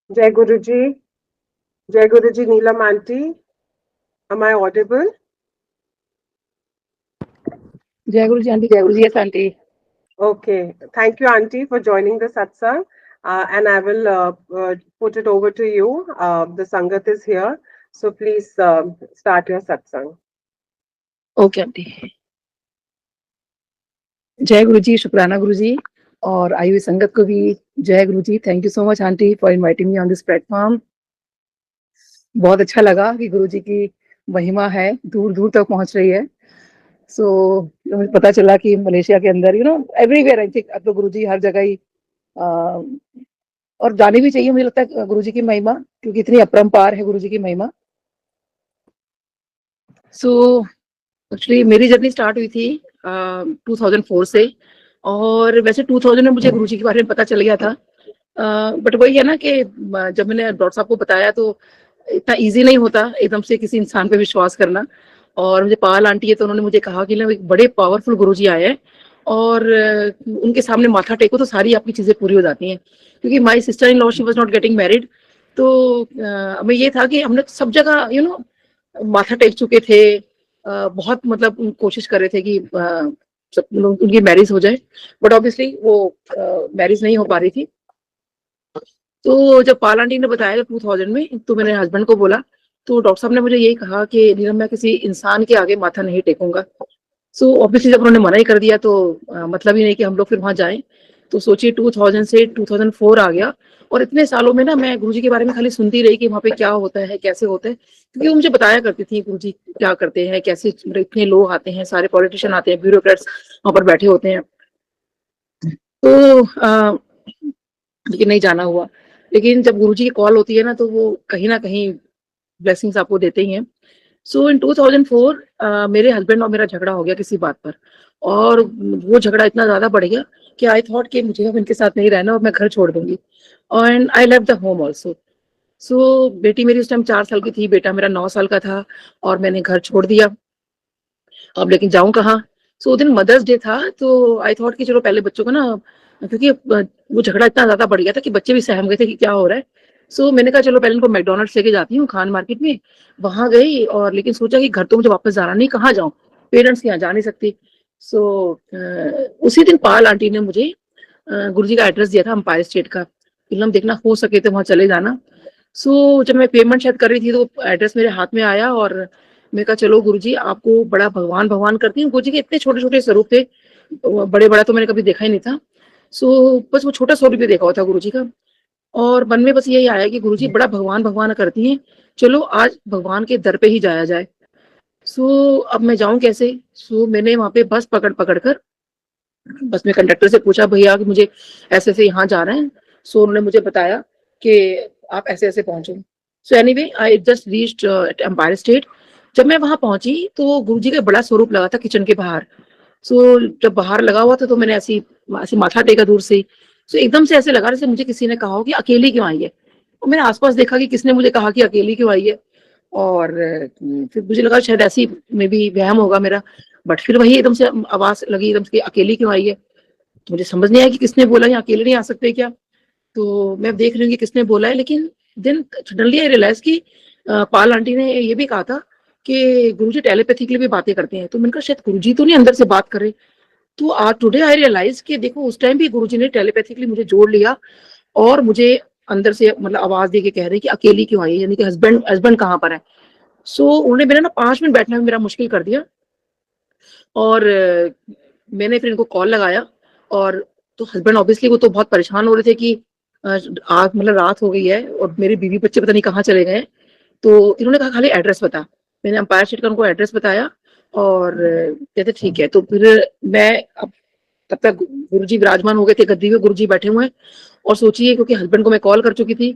Jai Guruji, Jai Guruji, Neelam Aunty, am I audible? जय गुरु जी aunty, जय Guru ji, yes aunty. Okay, thank you, Aunty, for joining the satsang. And I will put it over to you. The Sangat is here, so please start your satsang. Okay aunty. जय गुरु जी, शुक्राना गुरु जी, और आई हुई संगत को भी जय Guru ji. Thank you so much aunty for inviting me on this platform. बहुत अच्छा लगा कि गुरु जी की महिमा है, दूर दूर तक पहुंच रही है। सो मुझे पता चला कि मलेशिया के अंदर एवरीवेयर आई थिंक अब तो गुरु जी हर जगह ही अ, और जानी भी चाहिए। मुझे लगता है गुरु जी की महिमा, क्योंकि इतनी अपरंपार है गुरु जी की महिमा। सो एक्चुअली मेरी जर्नी स्टार्ट हुई थी 2004 से, और वैसे 2000 में मुझे गुरुजी के बारे में पता चल गया था। बट वही है ना कि जब मैंने डॉक्टर साहब को बताया तो इतना इजी नहीं होता एकदम से किसी इंसान पे विश्वास करना। और मुझे पाल आंटी है तो उन्होंने मुझे कहा कि ना एक बड़े पावरफुल गुरुजी आए हैं, और उनके सामने माथा टेको तो सारी आपकी चीजें पूरी हो जाती हैं। क्योंकि my sister in law she was not getting married, तो हमें ये था कि हमने सब जगह माथा टेक चुके थे। बहुत मतलब कोशिश कर रहे थे कि सब लोग उनकी मैरिज हो जाए, बट ऑब्वियसली वो मैरिज नहीं हो पा रही थी। तो जब पाल आंटी ने बताया 2000 में, तो मैंने हस्बैंड को बोला, तो डॉक्टर साहब ने मुझे यही कहा कि नीलम मैं किसी इंसान के आगे माथा नहीं टेकूंगा। सो ऑब्वियसली जब उन्होंने मना ही कर दिया तो मतलब ही नहीं कि हम लोग फिर वहां जाएं। तो सोचिए 2000 से 2004 आ गया, और इतने सालों में ना मैं गुरुजी के बारे में खाली सुनती रही कि वहां पे क्या होता है, कैसे होता है, क्योंकि वो मुझे बताया करती थी गुरुजी क्या करते हैं, कैसे मतलब इतने लोग आते हैं, सारे पॉलिटिशियन आते हैं, ब्यूरोक्रेट्स वहां पर बैठे होते हैं। तो लेकिन नहीं जाना हुआ। लेकिन जब गुरुजी की कॉल होती है ना, तो वो कहीं ना कहीं ब्लेसिंग्स आपको देते ही हैं। सो इन 2004 मेरे हस्बैंड और मेरा झगड़ा हो गया किसी बात पर, और वो झगड़ा इतना ज्यादा बढ़ गया कि आई थॉट कि मुझे अब इनके साथ नहीं रहना और मैं घर छोड़ दूंगी, and I left the home also. So बेटी मेरी उस टाइम 4 साल की थी, बेटा मेरा 9 साल का था, और मैंने घर छोड़ दिया। अब लेकिन जाऊं कहाँ? सो उस दिन मदर्स डे था, तो आई थॉट कि चलो पहले बच्चों को ना, क्योंकि वो झगड़ा इतना ज्यादा बढ़ गया था कि बच्चे भी सहम गए थे कि क्या हो रहा है। सो मैंने कहा चलो पहले इनको मैकडोनल्ड्स लेके जाती हूँ खान मार्केट में। वहां गई, और लेकिन सोचा कि घर तो मुझे वापस जाना नहीं, कहाँ जाऊं, पेरेंट्स के यहाँ जा नहीं सकती। सो उसी दिन पाल आंटी ने मुझे गुरुजी का एड्रेस दिया था, अंपायर स्टेट का, फिल्म देखना हो सके तो वहां चले जाना। सो जब मैं पेमेंट शायद कर रही थी तो एड्रेस मेरे हाथ में आया, और मैं कहा चलो गुरुजी आपको बड़ा भगवान भगवान करती हूँ। गुरुजी के इतने छोटे छोटे स्वरूप थे, बड़े बड़ा तो मैंने कभी देखा ही नहीं था। सो बस वो छोटा स्वरूप ही देखा हुआ था गुरुजी का, और मन में बस यही आया कि गुरुजी बड़ा भगवान भगवान करती हैं, चलो आज भगवान के दर पे ही जाया जाए। सो अब मैं जाऊं कैसे? सो मैंने वहां पे बस पकड़ पकड़ कर बस में कंडक्टर से पूछा, भैया कि मुझे ऐसे ऐसे यहाँ जा रहे हैं। सो उन्होंने मुझे बताया कि आप ऐसे ऐसे पहुंचो। So anyway I just reached Empire State. जब मैं वहां पहुंची तो गुरुजी का बड़ा स्वरूप लगा था किचन के बाहर। सो जब बाहर लगा हुआ था तो मैंने ऐसी ऐसी माथा टेका दूर से। सो एकदम से ऐसे लगा जैसे मुझे किसी ने कहा हो कि अकेली क्यों आई है। और मैंने आसपास देखा कि किसने मुझे कहा कि अकेली क्यों आई है, और फिर मुझे लगा शायद ऐसी में भी वहम होगा मेरा। बट फिर वही एकदम से आवाज लगी एकदम से, अकेली क्यों आई है। तो मुझे समझ नहीं आया कि किसने बोला, या अकेले नहीं आ सकते क्या। तो मैं देख रही हूँ कि किसने बोला है, लेकिन देन सडनली आई रियलाइज कि पाल आंटी ने ये भी कहा था कि गुरुजी टेलीपैथिकली भी बातें करते हैं। तो मैंने कहा शायद गुरुजी तो नहीं अंदर से बात करे। तो आज टुडे आई रियलाइज कि देखो उस टाइम भी गुरुजी ने टेलीपैथिकली मुझे जोड़ लिया, और मुझे अंदर से मतलब आवाज दे के कह रहे कि अकेली क्यों आई है, यानी कि हस्बैंड हस्बैंड कहाँ पर है। सो उन्होंने मेरा ना 5 मिनट बैठना भी मेरा मुश्किल कर दिया, और मैंने फिर इनको कॉल लगाया। और तो हस्बैंड ऑब्वियसली वो तो बहुत परेशान हो रहे थे कि आज मतलब रात हो गई है और मेरे बीवी बच्चे पता नहीं कहाँ चले गए। तो इन्होंने कहा खाली एड्रेस बता। मैंने अंपायर स्टेट का उनको एड्रेस बताया, और कहते ठीक है। तो फिर मैं अब तब तक गुरुजी विराजमान हो गए थे गद्दी में, गुरुजी बैठे हुए हैं। और सोचिए क्योंकि हस्बैंड को मैं कॉल कर चुकी थी,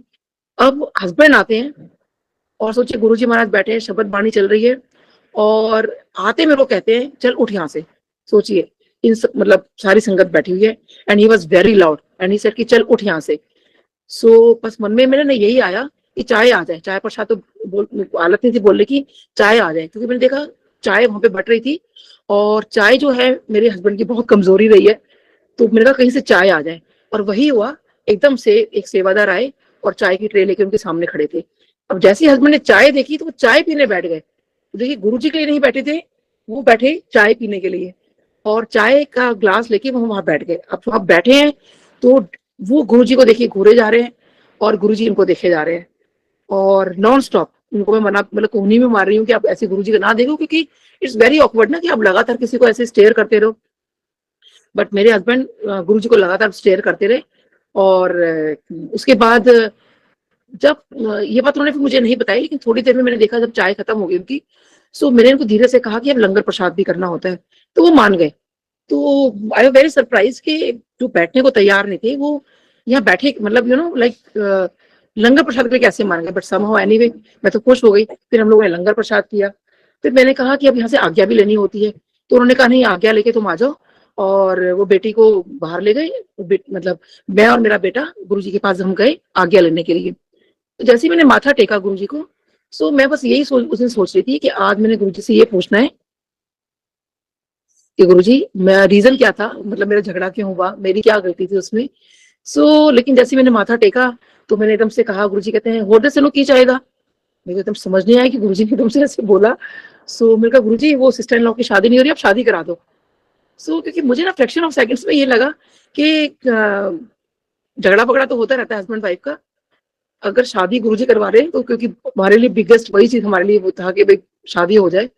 अब हस्बैंड आते हैं, और सोचिए गुरुजी महाराज बैठे हैं, शब्द बाणी चल रही है, और आते मेरे को कहते हैं चल उठ यहाँ से। सोचिए मतलब सारी संगत बैठी हुई है, and he was very loud and he said कि चल उठ यहाँ से। सो बस मन में मेरे ना यही आया कि चाय आ जाए, चाय प्रसाद तो हालत नहीं थी बोलने की, चाय आ जाए। क्योंकि मैंने देखा चाय वहां पे बट रही थी, और चाय जो है मेरे हस्बैंड की बहुत कमजोरी रही है। तो मैंने कहा कहीं से चाय आ जाए, और वही हुआ। एकदम से एक सेवादार आए, और चाय की ट्रे लेके उनके सामने खड़े थे। अब जैसे ही हस्बैंड ने चाय देखी तो वो चाय पीने बैठ गए। तो देखिए गुरुजी के लिए नहीं बैठे थे, वो बैठे चाय पीने के लिए, और चाय का ग्लास लेके वो वहां बैठ गए। अब वहां बैठे हैं तो वो गुरुजी को देखिए घूरे जा रहे हैं और गुरुजी इनको देखे जा रहे हैं, और नॉन स्टॉप उनको मैं मना मतलब कोहनी में मार रही हूँ कि आप ऐसे गुरुजी का ना देखो, क्योंकि इट्स वेरी ऑकवर्ड ना कि आप लगातार किसी को ऐसे स्टेयर करते रहो। बट मेरे हस्बैंड गुरुजी को लगातार स्टेयर करते रहे। और उसके बाद जब ये बात उन्होंने फिर मुझे नहीं बताई, लेकिन थोड़ी देर में मैंने देखा जब चाय खत्म हो गई उनकी, सो मैंने उनको धीरे से कहा कि अब लंगर प्रसाद भी करना होता है, तो वो मान गए। तो आई वाज वेरी सरप्राइज कि जो बैठने को तैयार नहीं थे वो यहाँ बैठे, मतलब यू नो लाइक लंगर प्रसाद के लिए कैसे मान गए। बट समहाउ एनीवे मैं तो खुश हो गई। फिर हम लोगों ने लंगर प्रसाद किया। फिर मैंने कहा कि अब यहाँ से आज्ञा भी लेनी होती है, तो उन्होंने कहा नहीं आज्ञा लेके तुम आ जाओ, और वो बेटी को बाहर ले गए। मतलब मैं और मेरा बेटा गुरुजी के पास हम गए आज्ञा लेने के लिए। तो जैसे ही मैंने माथा टेका गुरुजी को, सो मैं बस यही उस दिन सोच रही थी कि आज मैंने गुरुजी से ये पूछना है कि गुरुजी मैं रीजन क्या था, मतलब मेरा झगड़ा क्यों हुआ, मेरी क्या गलती थी उसमें। लेकिन जैसे मैंने माथा टेका तो मैंने एकदम से कहा, गुरुजी कहते हैं होदे से नो की चाहेगा। मेरे को एकदम समझ नहीं आया कि गुरुजी ने एकदम से ऐसे बोला। मैंने कहा गुरुजी वो सिस्टर इन लॉ की शादी नहीं हो रही, आप शादी करा दो। क्योंकि मुझे ना फ्रैक्शन ऑफ सेकंड्स में ये लगा कि झगड़ा पगड़ा तो होता रहता है हस्बैंड वाइफ का, अगर शादी गुरुजी करवा रहे हैं तो क्योंकि हमारे लिए बिगेस्ट वही चीज हमारे लिए वो था कि भाई शादी हो जाए।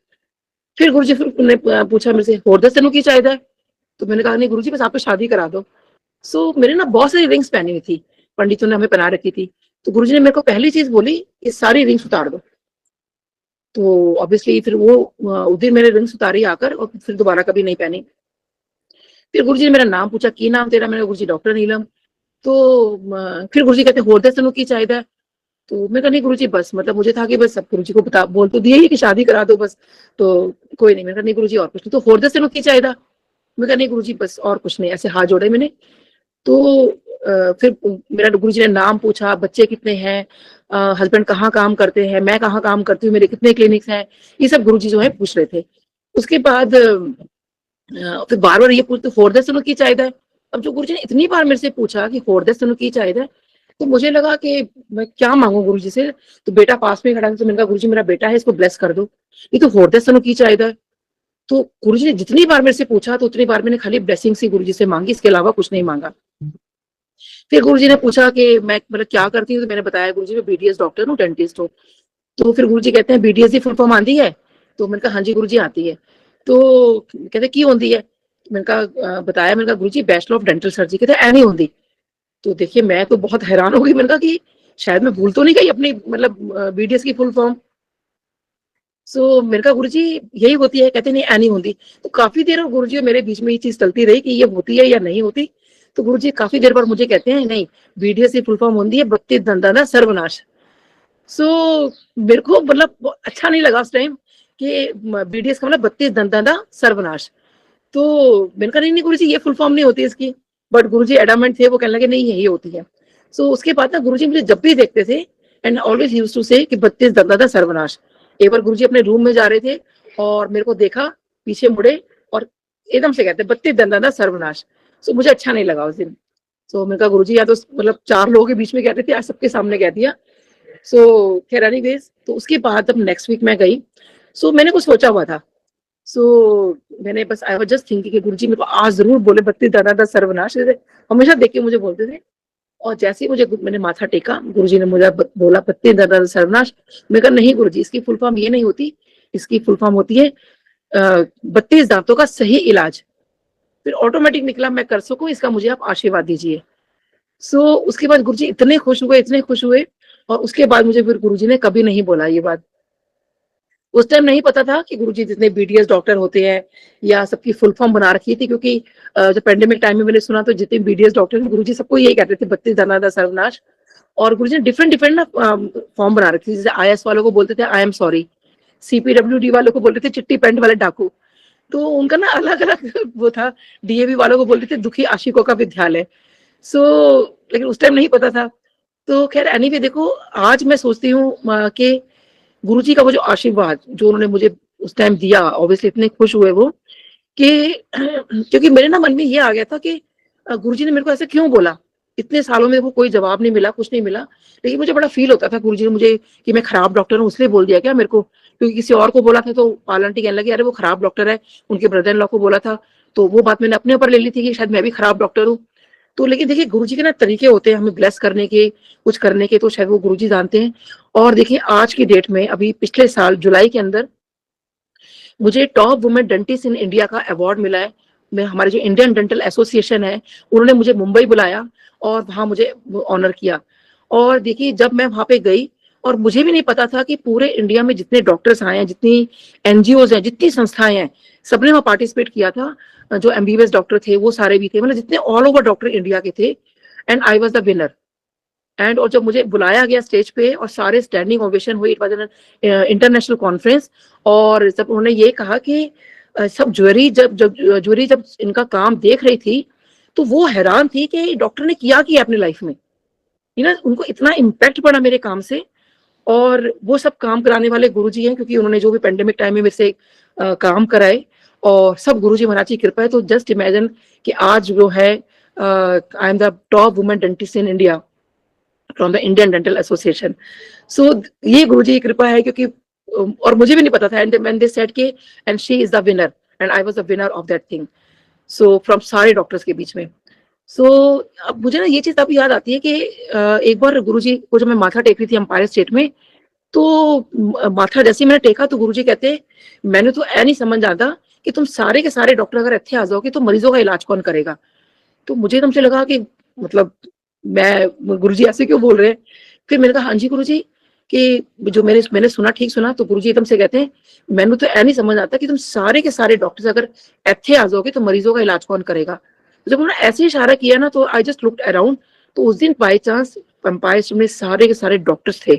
फिर गुरुजी फिर ने पूछा मेरे से होर दस की चाहिए है, तो मैंने कहा नहीं गुरुजी बस आप शादी करा दो। मेरे ना बहुत सारी रिंग्स पहनी हुई थी, पंडितों ने हमें पहना रखी थी। तो गुरुजी ने मेरे को पहली चीज बोली ये सारी रिंग्स उतार दो। तो ऑब्वियसली फिर वो उस दिन मैंने रिंग्स उतारी आकर, और फिर दोबारा कभी नहीं पहनी। फिर गुरुजी ने मेरा नाम पूछा, की नाम तेरा? मैंने गुरुजी डॉक्टर नीलम। तो फिर गुरुजी कहते होर दस की चाहिए। तो मैं कहा नहीं गुरुजी बस, मतलब मुझे था कि बस सब गुरुजी को बता बोल तो दिए ही कि शादी करा दो बस, तो कोई नहीं। मैंने कहा नहीं गुरुजी और कुछ नहीं। तो होर दस की चाहिए। मैं कहा नहीं गुरुजी बस और कुछ नहीं, ऐसे हाथ जोड़े मैंने। तो फिर मेरा गुरुजी ने नाम पूछा, बच्चे कितने हैं, हस्बैंड कहाँ काम करते हैं, मैं कहाँ काम करती हूँ, मेरे कितने क्लिनिक्स हैं, ये सब गुरुजी जो है पूछ रहे थे। उसके बाद फिर बार बार ये पूछते होर दस की चाहिए। अब जो गुरुजी ने इतनी बार मेरे से पूछा कि होर दस की चाहिए, तो मुझे लगा कि मैं क्या मांगू गुरुजी से। तो बेटा पास में खड़ा था, तो मैंने कहा गुरुजी मेरा बेटा है, इसको ब्लेस कर दो, ये तो होर दस की चाहिए। तो गुरुजी ने जितनी बार मेरे से पूछा तो उतनी बार मैंने खाली ब्लेसिंग ही गुरुजी से मांगी, इसके अलावा कुछ नहीं मांगा। फिर गुरुजी ने पूछा कि मैं मतलब क्या करती हूँ, तो मैंने बताया गुरुजी मैं बीडीएस डॉक्टर हूँ, डेंटिस्ट हूँ। तो फिर गुरुजी कहते हैं बीडीएस की फुल फॉर्म आती है? तो मैंने कहा हाँ जी गुरुजी आती है। तो कहते की होती है? मैंने कहा बताया, मैंने कहा गुरुजी बैचलर ऑफ डेंटल सर्जरी। कहते एनी होती। तो देखिए मैं तो बहुत हैरान हो गई, मैंने कहा कि शायद मैं भूल तो नहीं गई अपनी मतलब बीडीएस की फुल फॉर्म। मैंने कहा गुरुजी यही होती है? कहते नहीं एनी होती। तो काफी देर और गुरुजी और मेरे बीच में ये चीज चलती रही कि ये होती है या नहीं होती। तो गुरुजी काफी देर बाद मुझे कहते हैं नहीं बीडीएस की फुल फॉर्म होती है 32 दंदाना सर्वनाश। मेरे को मतलब अच्छा नहीं लगा उस टाइम कि बीडीएस का मतलब 32 दंदाना सर्वनाश। तो मैंने कहा नहीं गुरुजी ये फुल फॉर्म नहीं होती इसकी। बट गुरुजी एडामेंट थे, वो कहने लगे नहीं यही होती है। उसके बाद ना गुरुजी मुझे जब भी देखते थे and always used to say कि 32 दंदाना सर्वनाश। एक बार गुरुजी अपने रूम में जा रहे थे और मेरे को देखा, पीछे मुड़े और एकदम से कहते 32 दंदाना सर्वनाश। मुझे अच्छा नहीं लगा उस दिन। मैंने कहा गुरुजी या तो मतलब 4 लोगों के बीच में कहते थे, आज सबके सामने कह दिया। खैर एनीवेज, तो उसके बाद अब नेक्स्ट वीक मैं गई। मैंने कुछ सोचा हुआ था। मैंने बस आई वाज जस्ट थिंकिंग कि गुरुजी मेरे को आज जरूर बोले 32 दंदाना सर्वनाश, हमेशा देख के मुझे बोलते थे। और जैसे ही मैंने माथा टेका, गुरुजी ने मुझे बोला 32 दंदाना सर्वनाश। मैं कहा नहीं गुरुजी इसकी फुल फॉर्म ये नहीं होती, इसकी फुल फॉर्म होती है 32 दांतों का सही इलाज। फिर ऑटोमेटिक निकला मैं कर सकूं इसका मुझे आप आशीर्वाद दीजिए। उसके बाद गुरुजी इतने खुश हुए, इतने खुश हुए। और उसके बाद मुझे फिर गुरुजी ने कभी नहीं बोला ये बात। उस टाइम नहीं पता था कि गुरुजी जितने बीडीएस डॉक्टर होते हैं या सबकी फुल फॉर्म बना रखी थी, क्योंकि जब पेंडेमिक टाइम में मैंने सुना तो जितने बीडीएस डॉक्टर गुरुजी सबको यही कहते थे 32 दंदाना सर्वनाश। और गुरुजी ने डिफरेंट ना फॉर्म बना रखी थी। जैसे आईएएस वालों को बोलते थे आई एम सॉरी, सीपीडब्ल्यूडी वालों को बोलते थे चिट्टी पैंट वाले डाकू। तो उनका ना अलग अलग वो था। डीएवी वालों को बोलते थे दुखी आशिकों का विद्यालय। लेकिन उस टाइम नहीं पता था। तो खैर एनीवे देखो, आज मैं सोचती हूँ कि गुरुजी का वो जो आशीर्वाद जो उन्होंने मुझे उस टाइम दिया, ऑब्वियसली इतने खुश हुए वो कि क्योंकि मेरे ना मन में ये आ गया था कि गुरुजी ने मेरे को ऐसे क्यों बोला। इतने सालों में वो कोई जवाब नहीं मिला, कुछ नहीं मिला, लेकिन मुझे बड़ा फील होता था गुरुजी ने मुझे कि मैं खराब डॉक्टर हूँ इसलिए बोल दिया क्या मेरे को, क्योंकि किसी और को बोला था तो पाल आंटी कहने लगी अरे वो खराब डॉक्टर है, उनके ब्रदर इन लॉ को बोला था, तो वो बात मैंने अपने ऊपर ले ली थी कि शायद मैं भी खराब डॉक्टर हूँ। तो लेकिन देखिए गुरुजी के ना तरीके होते हैं हमें ब्लेस करने के, कुछ करने के, तो शायद वो गुरुजी जानते हैं। और देखिए आज की डेट में अभी पिछले साल जुलाई के अंदर मुझे top women dentist in India का अवार्ड मिला है। मैं हमारे जो इंडियन डेंटल एसोसिएशन है उन्होंने मुझे मुंबई बुलाया और वहां मुझे ऑनर किया। और देखिए जब मैं वहां पे गई और मुझे भी नहीं पता था कि पूरे इंडिया में जितने डॉक्टर्स आए हैं, जितनी एनजीओज हैं, जितनी संस्थाएं हैं, सबने वहां पार्टिसिपेट किया था। जो एमबीबीएस डॉक्टर थे वो सारे भी थे, मतलब जितने ऑल ओवर डॉक्टर इंडिया के थे, and I was the winner. And और जब मुझे बुलाया गया स्टेज पे और सारे स्टैंडिंग ओवेशन हुई, it was an international conference. और जब उन्होंने ये कहा कि सब ज्यूरी जब इनका काम देख रही थी तो वो हैरान थी कि डॉक्टर ने किया अपनी लाइफ में, उनको इतना इम्पैक्ट पड़ा मेरे काम से। और वो सब काम कराने वाले गुरुजी हैं, क्योंकि उन्होंने जो भी पेंडेमिक टाइम में मेरे से काम कराए, और सब गुरुजी महाराज की कृपा है। तो जस्ट इमेजिन कि आज जो है I am the top women dentist in India from the Indian Dental Association. So ये गुरुजी की कृपा है, क्योंकि और मुझे भी नहीं पता था, एंड व्हेन दे सेड कि and she is the winner and I was the winner of that thing, so from सारे डॉक्टर्स के बीच में। सो अब मुझे ना ये चीज तब याद आती है कि एक बार गुरुजी को जब मैं माथा टेक रही थी एम्पायर स्टेट में, तो माथा जैसे ही मैंने टेका तो गुरुजी कहते मैंने तो ऐ नहीं समझ आता कि तुम सारे के सारे डॉक्टर अगर इतने आ जाओगे तो मरीजों का इलाज कौन करेगा। तो मुझे एकदम से लगा कि मतलब मैं गुरुजी ऐसे क्यों बोल रहे हैं। फिर मैंने कहा हाँ जी गुरुजी, कि जो मैंने सुना ठीक सुना। तो गुरुजी एकदम से कहते हैं मैंने तो ऐ नहीं समझ आता कि तुम सारे के सारे डॉक्टर्स अगर इतने आ जाओगे तो मरीजों का इलाज कौन करेगा। जब उन्होंने ऐसे इशारा किया ना तो आई जस्ट लुक्ड अराउंड, तो उस दिन बाई चांस एम्पायर में सारे के सारे डॉक्टर्स थे।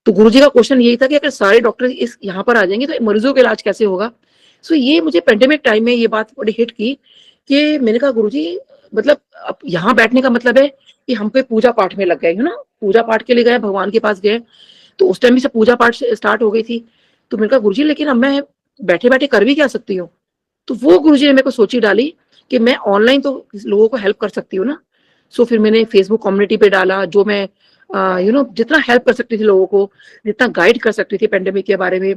तो गुरुजी का क्वेश्चन यही था कि अगर सारे डॉक्टर इस यहाँ पर आ जाएंगे तो मरीजों का इलाज कैसे होगा। सो ये मुझे पेंडेमिक टाइम में ये बात बड़ी हिट की कि मैंने कहा गुरुजी मतलब अब यहाँ बैठने का मतलब है कि हम पे पूजा पाठ में लग गए, है ना, पूजा पाठ के लिए गए, भगवान के पास गए। तो उस टाइम भी से पूजा पाठ स्टार्ट हो गई थी। तो मैंने कहा गुरुजी लेकिन अब मैं बैठे बैठे कर भी क्या सकती हूँ। तो वो गुरुजी ने मेरे को सोची डाली कि मैं ऑनलाइन तो लोगों को हेल्प कर सकती हूँ ना। सो फिर मैंने फेसबुक कम्युनिटी पे डाला, जो मैं जितना हेल्प कर सकती थी लोगों को, जितना गाइड कर सकती थी पेंडेमिक के बारे में।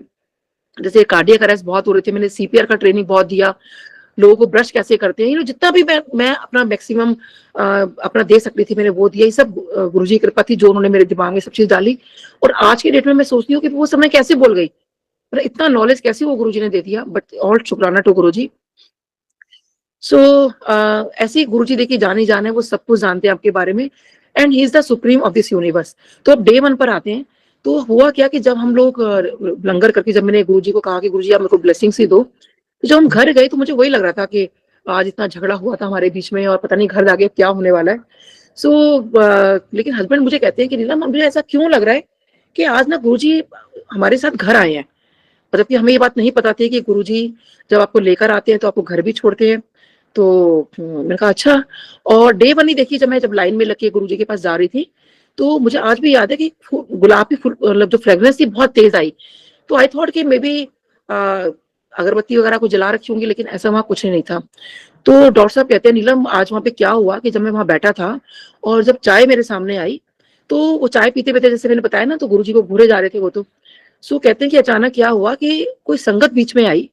जैसे कार्डियक अरेस्ट बहुत हो रहे थे, मैंने सीपीआर का ट्रेनिंग बहुत दिया, लोगों को ब्रश कैसे करते हैं, जितना भी मैं अपना मैक्सिमम अपना दे सकती थी मैंने वो दिया। ये सब गुरुजी की कृपा थी जो उन्होंने मेरे दिमाग में सब चीज डाली। और आज की डेट में मैं सोचती हूँ कि वो समय कैसे बोल गई, मतलब इतना नॉलेज कैसे वो गुरुजी ने दे दिया। बट ऑल शुक्राना टू गुरुजी। सो ऐसे ही गुरुजी देखिए जाने जाने वो सब कुछ जानते हैं आपके बारे में, and he is the supreme of this universe. तो अब डे 1 पर आते हैं। तो हुआ क्या कि जब हम लोग लंगर करके, जब मैंने गुरुजी को कहा कि गुरुजी आप मेरे को ब्लेसिंग्स ही दो, तो जब हम घर गए तो मुझे वही लग रहा था कि आज इतना झगड़ा हुआ था हमारे बीच में और पता नहीं घर आगे क्या होने वाला है। सो लेकिन हस्बैंड मुझे कहते हैं कि नीलम मुझे ऐसा क्यों लग रहा है कि आज ना गुरुजी हमारे साथ घर आए हैं, मतलब कि हमें ये बात नहीं पता थी कि गुरुजी जब आपको लेकर आते हैं तो आपको घर भी छोड़ते हैं। तो मैंने कहा अच्छा। और डे 1 ही देखिए जब लाइन में लग के गुरुजी के पास जा रही थी, तो मुझे आज भी याद है कि गुलाब की फूल मतलब जो फ्रेग्रेंस थी बहुत तेज आई। तो आई थॉट कि मे बी अगरबत्ती वगैरह को जला रखी होंगी, लेकिन ऐसा वहां कुछ नहीं था। तो डॉक्टर साहब कहते हैं नीलम आज वहां पे क्या हुआ कि जब मैं वहां बैठा था और जब चाय मेरे सामने आई, तो वो चाय पीते पीते जैसे मैंने बताया ना तो गुरुजी को घूरे जा रहे थे वो। तो सो कहते हैं कि अचानक क्या हुआ कि कोई संगत बीच में आई।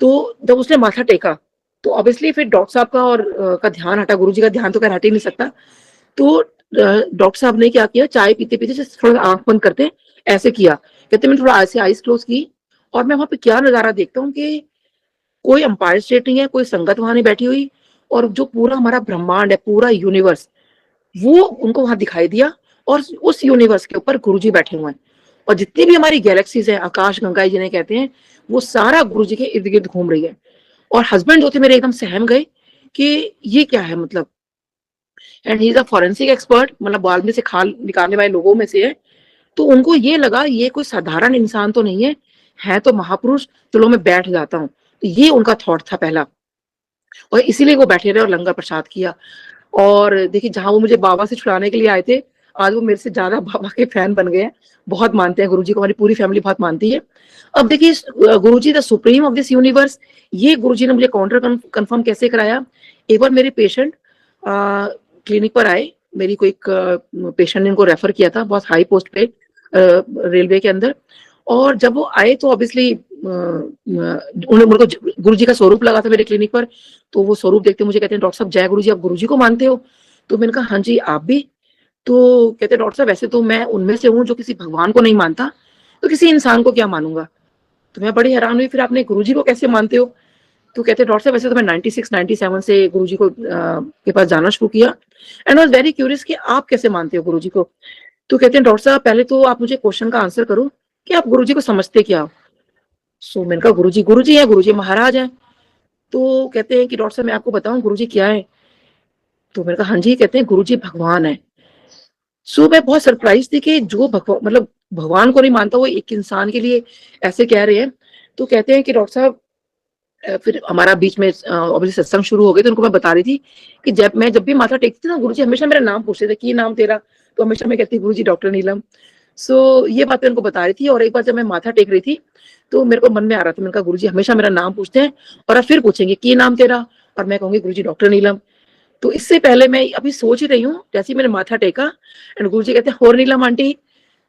तो जब उसने माथा टेका तो ऑब्वियसली फिर डॉक्टर साहब का और का ध्यान हटा, गुरुजी का ध्यान तो खैर हट ही नहीं सकता। तो डॉक्टर साहब ने क्या किया, चाय पीते पीते थोड़ा आंख बंद करते ऐसे किया। कहते मैंने थोड़ा ऐसे आइज क्लोज की और मैं वहां पे क्या नजारा देखता हूँ कि कोई अंपायर स्टेट नहीं है, कोई संगत वहां नहीं बैठी हुई, और जो पूरा हमारा ब्रह्मांड है, पूरा यूनिवर्स, वो उनको वहां दिखाई दिया। और उस यूनिवर्स के ऊपर गुरुजी बैठे हुए हैं, और जितनी भी हमारी गैलेक्सीज हैं, आकाश गंगाएं जिन्हें कहते हैं, वो सारा गुरुजी के इर्द गिर्द घूम रही है। और हस्बैंड जो थे मेरे एकदम सहम गए कि ये क्या है मतलब। And he is a forensic expert, मतलब बाल में से खाल निकालने वाले लोगों में से है। तो उनको ये लगा ये कोई साधारण इंसान तो नहीं है तो महापुरुष, चलो मैं बैठ जाता हूँ। तो ये उनका थॉट था पहला, और इसीलिए वो बैठे रहे और लंगर प्रसाद किया। और देखिए जहां वो मुझे बाबा से छुड़ाने के लिए आए थे, आज वो मेरे से ज्यादा बाबा के फैन बन गए हैं, बहुत मानते हैं गुरुजी को, हमारी पूरी फैमिली बहुत मानती है। अब देखिए Guruji the supreme of this universe, ये गुरुजी ने मुझे काउंटर कंफर्म कैसे कराया। एक बार मेरे पेशेंट क्लिनिक पर आए मेरी कोई एक पेशेंट ने इनको रेफर किया था, बहुत हाई पोस्ट पे रेलवे के अंदर। और जब वो आए तो ऑब्वियसली उन्होंने मेरे को गुरुजी का स्वरूप लगा था मेरे क्लिनिक पर, तो वो स्वरूप देखते मुझे कहते हैं, डॉक्टर साहब जय गुरुजी, आप गुरुजी को मानते हो? तो मैंने कहा हाँ जी, आप भी? तो कहते हैं डॉक्टर साहब वैसे तो मैं उनमें से हूँ जो किसी भगवान को नहीं मानता, तो किसी इंसान को क्या मानूंगा? तो मैं बड़ी हैरान हुई, फिर आपने गुरुजी को कैसे मानते हो? तो कहते हैं डॉक्टर साहब वैसे तो मैं 96 97 से गुरुजी को के पास जाना शुरू किया, एंड वाज वेरी क्यूरियस कि आप कैसे मानते हो गुरुजी को? तो कहते हैं डॉक्टर साहब पहले तो आप मुझे क्वेश्चन का आंसर करो कि आप गुरुजी को समझते क्या हो? सो मैंने कहा गुरुजी गुरुजी है, गुरुजी महाराज है। तो कहते हैं कि डॉक्टर साहब मैं आपको बताऊं गुरुजी क्या है? तो मैंने कहा हाँ जी। कहते हैं गुरुजी भगवान है। सो मैं बहुत सरप्राइज थी कि जो भगवान मतलब भगवान को नहीं मानता वो एक इंसान के लिए ऐसे कह रहे हैं। तो कहते हैं कि डॉक्टर साहब फिर हमारा बीच में ऑब्वियसली सत्संग शुरू हो गए, तो उनको मैं बता रही थी कि जब भी माथा टेकती थी ना, गुरुजी हमेशा मेरा नाम पूछते थे, की नाम तेरा? तो हमेशा मैं कहती गुरुजी डॉक्टर नीलम। सो ये बात मैं उनको बता रही थी। और एक बार जब मैं माथा टेक रही थी तो मेरे को मन में आ रहा था, मैंने कहा गुरुजी हमेशा मेरा नाम पूछते हैं और अब फिर पूछेंगे की नाम तेरा, और मैं कहूंगी गुरुजी डॉक्टर नीलम। तो इससे पहले मैं अभी सोच ही रही हूँ, जैसे ही मैंने माथा टेका एंड गुरुजी कहते हैं और नीलम आंटी।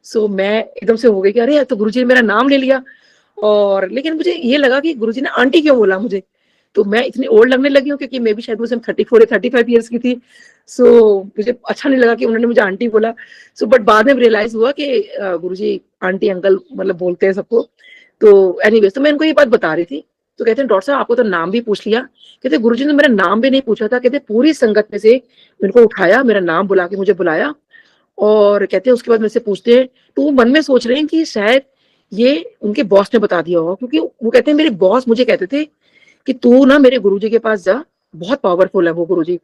सो मैं एकदम से हो गई कि अरे तो गुरुजी ने मेरा नाम ले लिया। और लेकिन मुझे ये लगा कि गुरुजी ने आंटी क्यों बोला मुझे? तो मैं इतनी ओल्ड लगने लगी हूँ क्योंकि मैं भी शायद उस टाइम 34 या 35 ईयर्स की थी। सो मुझे अच्छा नहीं लगा कि उन्होंने मुझे आंटी बोला। सो बट बाद में रियलाइज हुआ कि गुरुजी आंटी अंकल मतलब बोलते हैं सबको। तो एनीवेज तो मैं इनको ये बात बता रही थी। तो कहते हैं डॉक्टर साहब आपको तो नाम भी पूछ लिया। कहते गुरुजी ने मेरा नाम भी नहीं पूछा था, कहते पूरी संगत में से मेरे को उठाया, मेरा नाम बुला के मुझे बुलाया, और कहते हैं उसके बाद मेरे से पूछते हैं, तो वो मन में सोच रहे हैं कि शायद ये उनके बॉस ने बता दिया होगा, क्योंकि वो कहते हैं मेरे बॉस मुझे कहते थे कि तू ना मेरे गुरुजी के पास जा, बहुत पावरफुल है वो गुरुजी।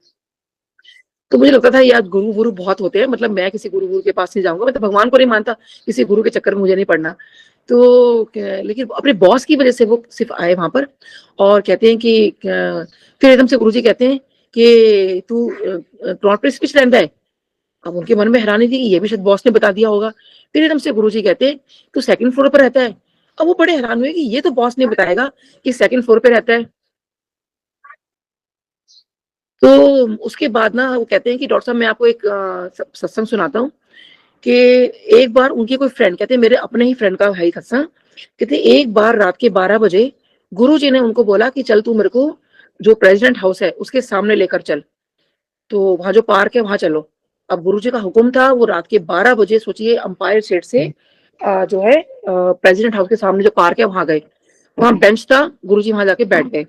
तो मुझे लगता था यार गुरु गुरु बहुत होते हैं, मतलब मैं किसी गुरु गुरु के पास नहीं जाऊंगा, मैं तो भगवान को नहीं मानता, किसी गुरु के चक्कर में मुझे नहीं पड़ना। तो लेकिन अपने बॉस की वजह से वो सिर्फ आए वहां पर, और कहते हैं कि फिर एकदम से गुरुजी कहते हैं कि तू प्लॉट पे किस रहता है? अब उनके मन में हैरानी थी कि ये भी शायद बॉस ने बता दिया होगा। फिर एकदम से गुरुजी कहते हैं तू सेकंड फ्लोर पर रहता है। अब वो बड़े हैरान हुए कि ये तो बॉस ने बताएगा कि सेकंड फ्लोर पे रहता है। तो उसके बाद ना वो कहते हैं कि डॉक्टर साहब मैं आपको एक सत्संग सुनाता हूँ कि एक बार उनकी कोई फ्रेंड, कहते हैं मेरे अपने ही फ्रेंड का है सत्संग, कहते एक बार रात के 12 बजे गुरुजी ने उनको बोला कि चल तू मेरे को जो प्रेसिडेंट हाउस है उसके सामने लेकर चल, तो वहां जो पार्क है वहां चलो। अब गुरुजी का हुक्म था, वो रात के 12 बजे सोचिए अंपायर स्टेट से जो है प्रेसिडेंट हाउस के सामने जो पार्क है वहां गए। वहां बेंच था, गुरुजी वहां जाके बैठ गए।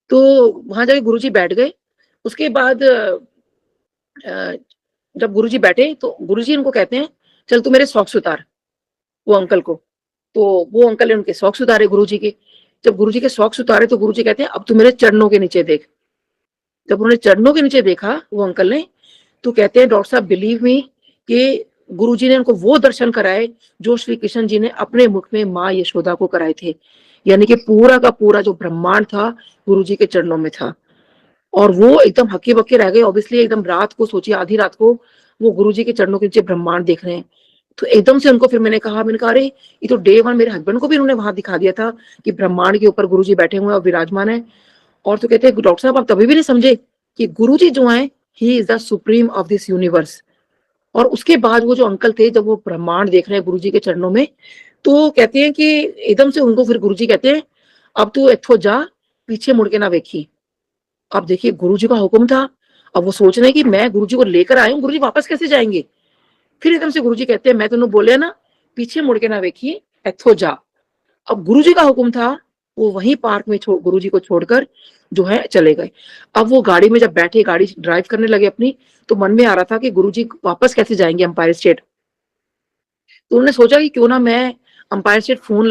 तो वहां जाके गुरुजी बैठ गए। उसके बाद जब गुरुजी बैठे तो गुरुजी उनको कहते हैं चल तू मेरे सॉक्स उतार, वो अंकल को। तो वो अंकल ने उनके सॉक्स उतारे गुरुजी के। जब गुरुजी के सॉक्स उतारे तो गुरुजी कहते हैं अब तू मेरे चरणों के नीचे देख। जब उन्होंने चरणों के नीचे देखा वो अंकल ने, तो कहते हैं डॉक्टर साहब बिलीव मी कि गुरुजी ने उनको वो दर्शन कराए जो श्री कृष्ण जी ने अपने मुख में माँ यशोदा को कराए थे। यानी कि पूरा का पूरा जो ब्रह्मांड था गुरुजी के चरणों में था। और वो एकदम हक्के बक्के रह गए, ऑब्वियसली एकदम रात को, सोचिए आधी रात को वो गुरुजी के चरणों के नीचे ब्रह्मांड देख रहे हैं। तो एकदम से उनको फिर मैंने कहा अरे ये तो डे वन मेरे हस्बैंड को भी उन्होंने वहां दिखा दिया था कि ब्रह्मांड के ऊपर गुरुजी बैठे हुए हैं और विराजमान है। और तो कहते हैं डॉक्टर साहब आप तभी भी नहीं समझे कि गुरुजी जो है he is the supreme of this universe. और उसके बाद वो जो अंकल थे जब वो ब्रह्मांड देख रहे हैं गुरुजी के चरणों में, तो कहते हैं कि एकदम से उनको फिर गुरुजी कहते हैं अब तू इत्थों जा, पीछे मुड़ के ना देखी। अब देखिए गुरुजी का हुक्म था, अब वो सोच रहे हैं कि मैं गुरुजी को लेकर आया हूँ, गुरुजी वापस कैसे जाएंगे? फिर एकदम से गुरुजी कहते हैं मैं तेनों बोले ना पीछे मुड़ के ना देखी, इत्थों जा। अब गुरुजी का हुक्म था, वो वहीं पार्क में गुरुजी को छोड़कर जो है चले गए। अब वो गाड़ी में जब बैठे, गाड़ी ड्राइव करने लगे अपनी, तो मन में आ रहा था कि गुरुजी वापस कैसे जाएंगे अंपायर स्टेट। तो उन्होंने सोचा कि क्यों ना मैं अंपायर स्टेट फोन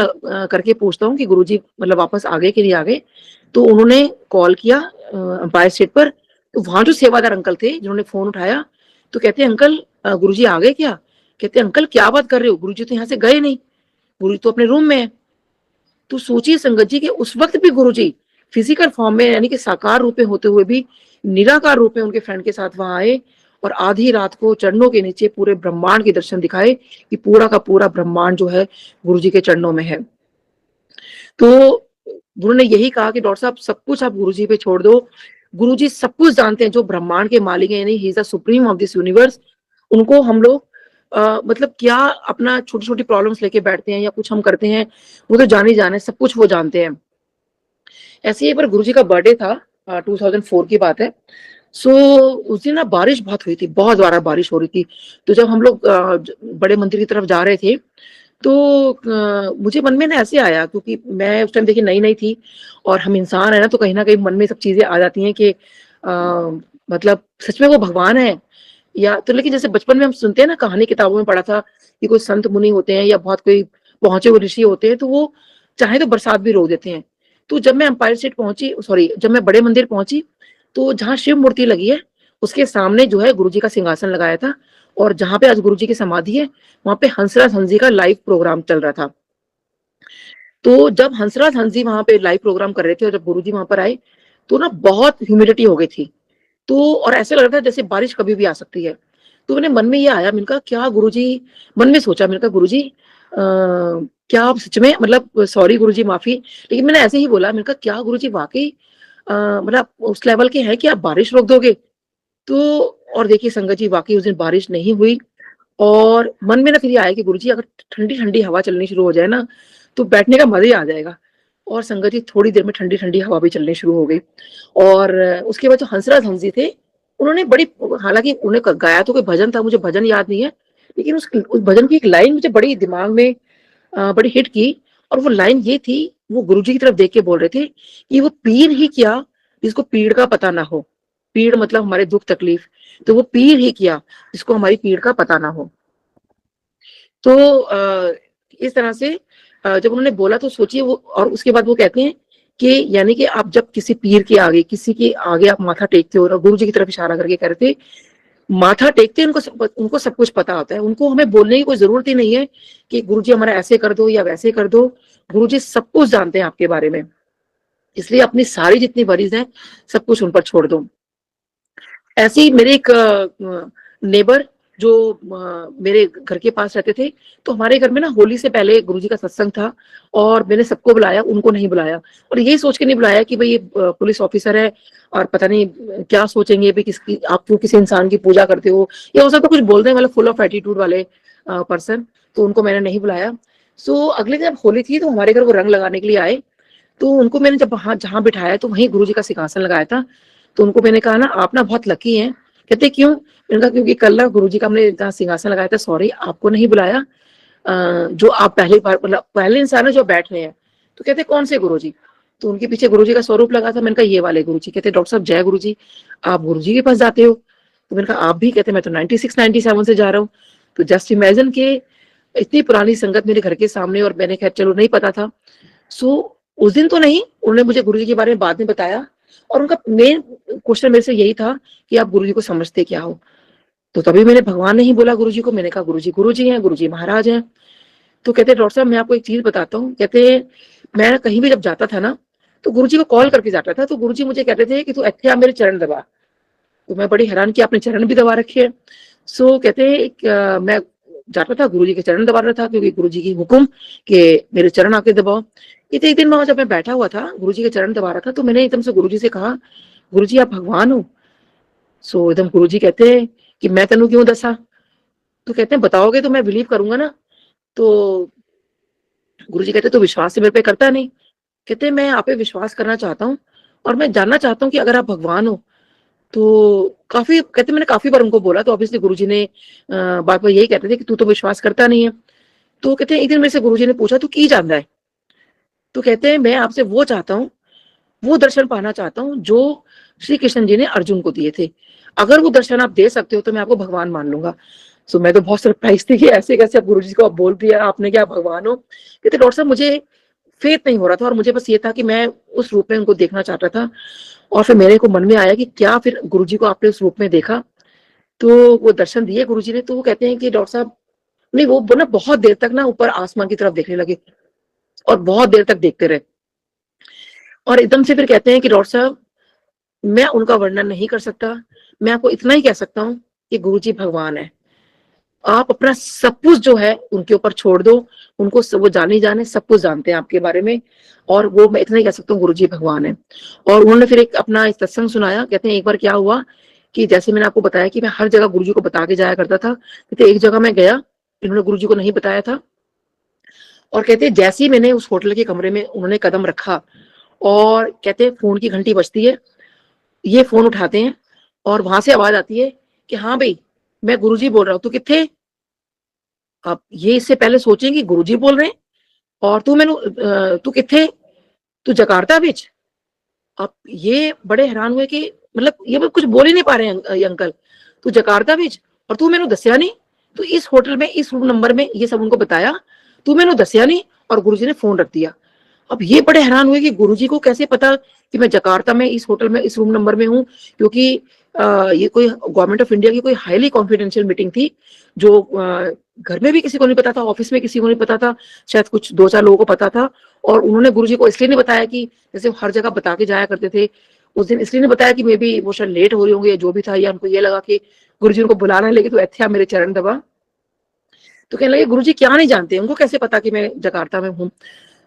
करके पूछता हूँ कि गुरुजी मतलब वापस आ गए कि नहीं आ गए। तो उन्होंने कॉल किया अंपायर स्टेट पर। तो वहां जो सेवादार अंकल थे जिन्होंने फोन उठाया, तो कहते हैं अंकल गुरुजी आ गए क्या? कहते हैं अंकल क्या बात कर रहे हो, गुरुजी तो यहाँ से गए नहीं, गुरुजी तो अपने रूम में है। तो सोचिए संगत जी कि उस वक्त भी गुरुजी फिजिकल फॉर्म में यानी कि साकार रूप में होते हुए भी निराकार रूप में उनके फ्रेंड के साथ वहां आए, और आधी रात को चरणों के नीचे पूरे ब्रह्मांड के दर्शन दिखाए कि पूरा का पूरा ब्रह्मांड जो है गुरुजी के चरणों में है। तो उन्होंने यही कहा कि डॉक्टर साहब सब कुछ आप गुरुजी पे छोड़ दो, गुरुजी सब कुछ जानते हैं, जो ब्रह्मांड के मालिक हैं, यानी he is the supreme of this universe. उनको हम लोग मतलब क्या अपना छोटी छोटी प्रॉब्लम्स लेके बैठते हैं या कुछ हम करते हैं, वो तो जान ही जाने, सब कुछ वो जानते हैं। ऐसे ही एक बार गुरुजी का बर्थडे था, 2004 की बात है। सो उस दिन ना बारिश बहुत हुई थी, बहुत ज्यादा बारिश हो रही थी। तो जब हम लोग बड़े मंदिर की तरफ जा रहे थे, तो मुझे मन में ना ऐसे आया, क्योंकि मैं उस टाइम देखिए नई नई थी, और हम इंसान है ना, तो कहीं ना कहीं मन में सब चीजें आ जाती हैं कि मतलब सच में वो भगवान है या तो। लेकिन जैसे बचपन में हम सुनते हैं ना, कहानी किताबों में पढ़ा था कि कोई संत मुनि होते हैं या बहुत कोई पहुंचे हुए ऋषि होते हैं, तो वो चाहे तो बरसात भी रोक देते हैं। तो जब मैं एम्पायर स्टेट पहुंची, सॉरी, जब मैं बड़े मंदिर पहुंची, तो जहाँ शिव मूर्ति लगी है उसके सामने जो है गुरुजी का सिंहासन लगाया था, और जहाँ पे आज गुरुजी की समाधि है वहां पे हंसराज हंस जी का लाइव प्रोग्राम चल रहा था। तो जब हंसराज हंस जी वहां पे लाइव प्रोग्राम कर रहे थे और जब गुरुजी वहां पर आए, तो ना बहुत ह्यूमिडिटी हो गई थी। तो और ऐसे लग रहा था जैसे बारिश कभी भी आ सकती है। तो मैंने मन में ये आया, मैंने कहा क्या गुरुजी, मन में सोचा, मैंने कहा गुरुजी क्या आप सच में, मतलब सॉरी गुरुजी माफी, लेकिन मैंने ऐसे ही बोला, मैंने कहा क्या गुरुजी वाकई मतलब उस लेवल के हैं कि आप बारिश रोक दोगे? तो और देखिए संगत जी, वाकई उस दिन बारिश नहीं हुई। और मन में ना फिर ये आया कि गुरुजी अगर ठंडी ठंडी हवा चलनी शुरू हो जाए ना, तो बैठने का मजा ही आ जाएगा। और संगत जी थोड़ी देर में ठंडी ठंडी हवा भी चलनी शुरू हो गई। और उसके बाद जो हंसराज हंस जी थे, उन्होंने बड़ी, हालांकि उन्हें गाया तो कोई भजन था, मुझे भजन याद नहीं है, लेकिन उस भजन की एक लाइन मुझे बड़ी दिमाग में बड़ी हिट की। और वो लाइन ये थी, वो गुरुजी की तरफ देख के बोल रहे थे कि वो पीर ही क्या जिसको पीड़ का पता ना हो। पीड़ मतलब हमारे दुख तकलीफ, तो वो पीर ही क्या जिसको हमारी पीड़ का पता ना हो। तो इस तरह से जब उन्होंने बोला तो सोचिए वो, और उसके बाद वो कहते हैं कि यानी कि आप जब किसी पीर के आगे, किसी के आगे आप माथा टेकते हो, और गुरु जी की तरफ इशारा करके कह रहे थे, माथा टेकते हैं, उनको सब कुछ पता होता है, उनको हमें बोलने की कोई जरूरत ही नहीं है कि गुरु जी हमारा ऐसे कर दो या वैसे कर दो। गुरु जी सब कुछ जानते हैं आपके बारे में, इसलिए अपनी सारी जितनी वरीज हैं सब कुछ उन पर छोड़ दो। ऐसे ही मेरे एक नेबर जो मेरे घर के पास रहते थे, तो हमारे घर में ना होली से पहले गुरुजी का सत्संग था, और मैंने सबको बुलाया, उनको नहीं बुलाया। और यही सोच के नहीं बुलाया कि भाई ये पुलिस ऑफिसर है और पता नहीं क्या सोचेंगे भी, किसकी आप क्यों किसी इंसान की पूजा करते हो, या हो सकता कुछ बोल रहे हैं, मतलब फुल ऑफ एटीट्यूड वाले पर्सन, तो उनको मैंने नहीं बुलाया। सो अगले दिन जब होली थी तो हमारे घर वो रंग लगाने के लिए आए, तो उनको मैंने जब वहां जहां बिठाया तो वहीं गुरुजी का सिंहासन लगाया था। तो उनको मैंने कहा ना, आप ना बहुत लकी हैं। कहते क्यों? मैंने कहा क्योंकि कल ना गुरुजी का हमने जहाँ सिंहासन लगाया था, सॉरी आपको नहीं बुलाया, जो आप पहली बार, मतलब पहले इंसान है जो बैठ रहे हैं। तो कहते कौन से गुरुजी? तो उनके पीछे गुरुजी का स्वरूप लगा था। मैंने कहा ये वाले गुरुजी। कहते डॉक्टर साहब जय गुरुजी, आप गुरुजी के पास जाते हो? तो मैंने कहा आप भी? कहते मैं तो 96 97 से जा रहा हूँ। तो जस्ट इमेजिन के इतनी पुरानी संगत मेरे घर के सामने, और मैंने खैर चलो नहीं पता था। सो उस दिन तो नहीं, उन्होंने मुझे गुरुजी के बारे में बाद में बताया, और उनका मेन क्वेश्चन मेरे से यही था कि आप गुरुजी को समझते क्या हो? तो तभी मैंने भगवान नहीं बोला गुरुजी को, मैंने कहा गुरुजी गुरुजी हैं, गुरुजी महाराज हैं। तो कहते डॉक्टर साहब मैं आपको एक चीज बताता हूँ, कहते मैं कहीं भी जब जाता था ना, तो गुरुजी को कॉल करके जाता था, तो गुरुजी मुझे कहते थे कि तू अच्छे आप मेरे चरण दबा। तो मैं बड़ी हैरान कि आपने चरण भी दबा रखे हैं। सो कहते मैं जाता था, गुरुजी के चरण दबा रहा था, क्योंकि गुरुजी की हुक्म कि मेरे चरण आके दबाओ। ये तो एक दिन मैं जब मैं बैठा हुआ था, गुरुजी के चरण दबा रहा था, तो मैंने एकदम से गुरुजी से कहा, गुरुजी आप भगवान हो? सो एकदम गुरुजी कहते हैं कि मैं तेनू क्यों दसा? तो कहते हैं बताओगे तो मैं बिलीव करूंगा ना। तो गुरुजी कहते तो विश्वास से मेरे पे करता नहीं। कहते मैं आप पे विश्वास करना चाहता हूँ, और मैं जानना चाहता हूँ कि अगर आप भगवान हो तो काफी, कहते मैंने काफी बार उनको बोला, तो ऑब्वियसली गुरुजी ने बार बार यही कहते थे कि तू तो विश्वास करता नहीं है। तो कहते हैं एक दिन मेरे से गुरुजी ने पूछा तू की जानता है? तो कहते हैं मैं आपसे वो चाहता हूँ, वो दर्शन पाना चाहता हूँ जो श्री कृष्ण जी ने अर्जुन को दिए थे। अगर वो दर्शन आप दे सकते हो तो मैं आपको भगवान मान लूंगा। सो मैं तो बहुत सरप्राइज थी कि ऐसे कैसे आप गुरुजी को आप बोल दिया आपने, क्या भगवान हो? कहते डॉक्टर साहब मुझे फेथ नहीं हो रहा था, और मुझे बस ये था कि मैं उस रूप में उनको देखना चाहता था। और फिर मेरे को मन में आया कि क्या फिर गुरुजी को आपने उस रूप में देखा? तो वो दर्शन दिए गुरुजी ने। तो वो कहते हैं कि डॉक्टर साहब, नहीं वो ना बहुत देर तक ना ऊपर आसमान की तरफ देखने लगे, और बहुत देर तक देखते रहे। और एकदम से फिर कहते हैं कि डॉक्टर साहब मैं उनका वर्णन नहीं कर सकता, मैं आपको इतना ही कह सकता हूँ कि गुरुजी भगवान है। आप अपना सब कुछ जो है उनके ऊपर छोड़ दो, उनको वो जाने ही जाने, सब कुछ जानते हैं आपके बारे में, और वो मैं इतना ही कह सकता हूँ, गुरुजी भगवान है। और उन्होंने फिर एक अपना एक सत्संग सुनाया। कहते हैं एक बार क्या हुआ कि जैसे मैंने आपको बताया कि मैं हर जगह गुरुजी को बता के जाया करता था, कहते एक जगह मैं गया, इन्होंने गुरुजी को नहीं बताया था, और कहते हैं जैसे ही मैंने उस होटल के कमरे में उन्होंने कदम रखा, और कहते हैं फोन की घंटी बजती है, ये फोन उठाते हैं, और वहां से आवाज आती है कि हाँ भाई, मैं गुरुजी बोल रहा हूँ, तू किथे। अब ये इससे पहले सोचें कि गुरुजी बोल रहे हैं, और तू किथे, तू जकार्ता विच। अब ये बड़े हैरान हुए कि मतलब ये कुछ बोल ही नहीं पा रहे हैं, ये अंकल, तू जकार्ता विच, और तू मैंने दसिया नहीं, तू इस होटल में इस रूम नंबर में, ये सब उनको बताया, तू मैंने दसिया नहीं, और गुरुजी ने फोन रख दिया। अब ये बड़े हैरान हुए कि गुरुजी को कैसे पता कि मैं जकार्ता में इस होटल में इस रूम नंबर में हूँ, क्योंकि ये कोई गवर्नमेंट ऑफ इंडिया की कोई हाईली कॉन्फिडेंशियल मीटिंग थी, जो घर में भी किसी को नहीं पता था, ऑफिस में किसी को नहीं पता था, शायद कुछ 2-4 लोगों को पता था। और उन्होंने गुरुजी को इसलिए नहीं बताया कि जैसे वो हर जगह बता के जाया करते थे, उस दिन इसलिए नहीं बताया कि मे बी वो शायद लेट हो रही होंगे या जो भी था, या उनको ये लगा कि गुरुजी उनको बुलाना है, लेकिन तो ऐसे मेरे चरण दबा। तो कहने लगे गुरुजी क्या नहीं जानते, उनको कैसे पता कि मैं जकार्ता में हूँ।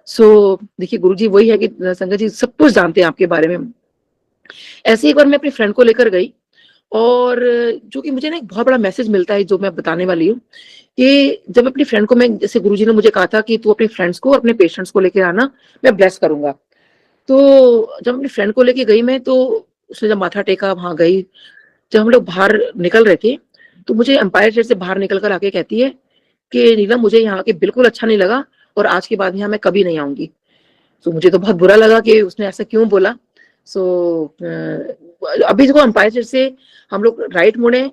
सो देखिए, गुरुजी वही है कि संगत जी सब कुछ जानते हैं आपके बारे में। ऐसे एक बार मैं अपनी फ्रेंड को लेकर गई, और जो कि मुझे ना एक बहुत बड़ा मैसेज मिलता है जो मैं बताने वाली हूँ, कि जब अपनी फ्रेंड को मैं, जैसे गुरुजी ने मुझे कहा था कि तू अपनी फ्रेंड्स को, अपने पेशेंट्स को लेकर आना, मैं ब्लेस करूंगा। तो जब अपनी फ्रेंड को लेके गई मैं, तो उसने जब माथा टेका, वहां गई, जब हम लोग बाहर निकल रहे थे, तो मुझे एम्पायर स्टेट से बाहर निकल कर आके कहती है कि नीलम, मुझे यहाँ आके बिल्कुल अच्छा नहीं लगा, और आज के बाद यहाँ मैं कभी नहीं आऊंगी। तो मुझे तो बहुत बुरा लगा कि उसने ऐसा क्यों बोला। सो अभी देखो, एम्पायर स्टेट से हम लोग राइट मुड़े,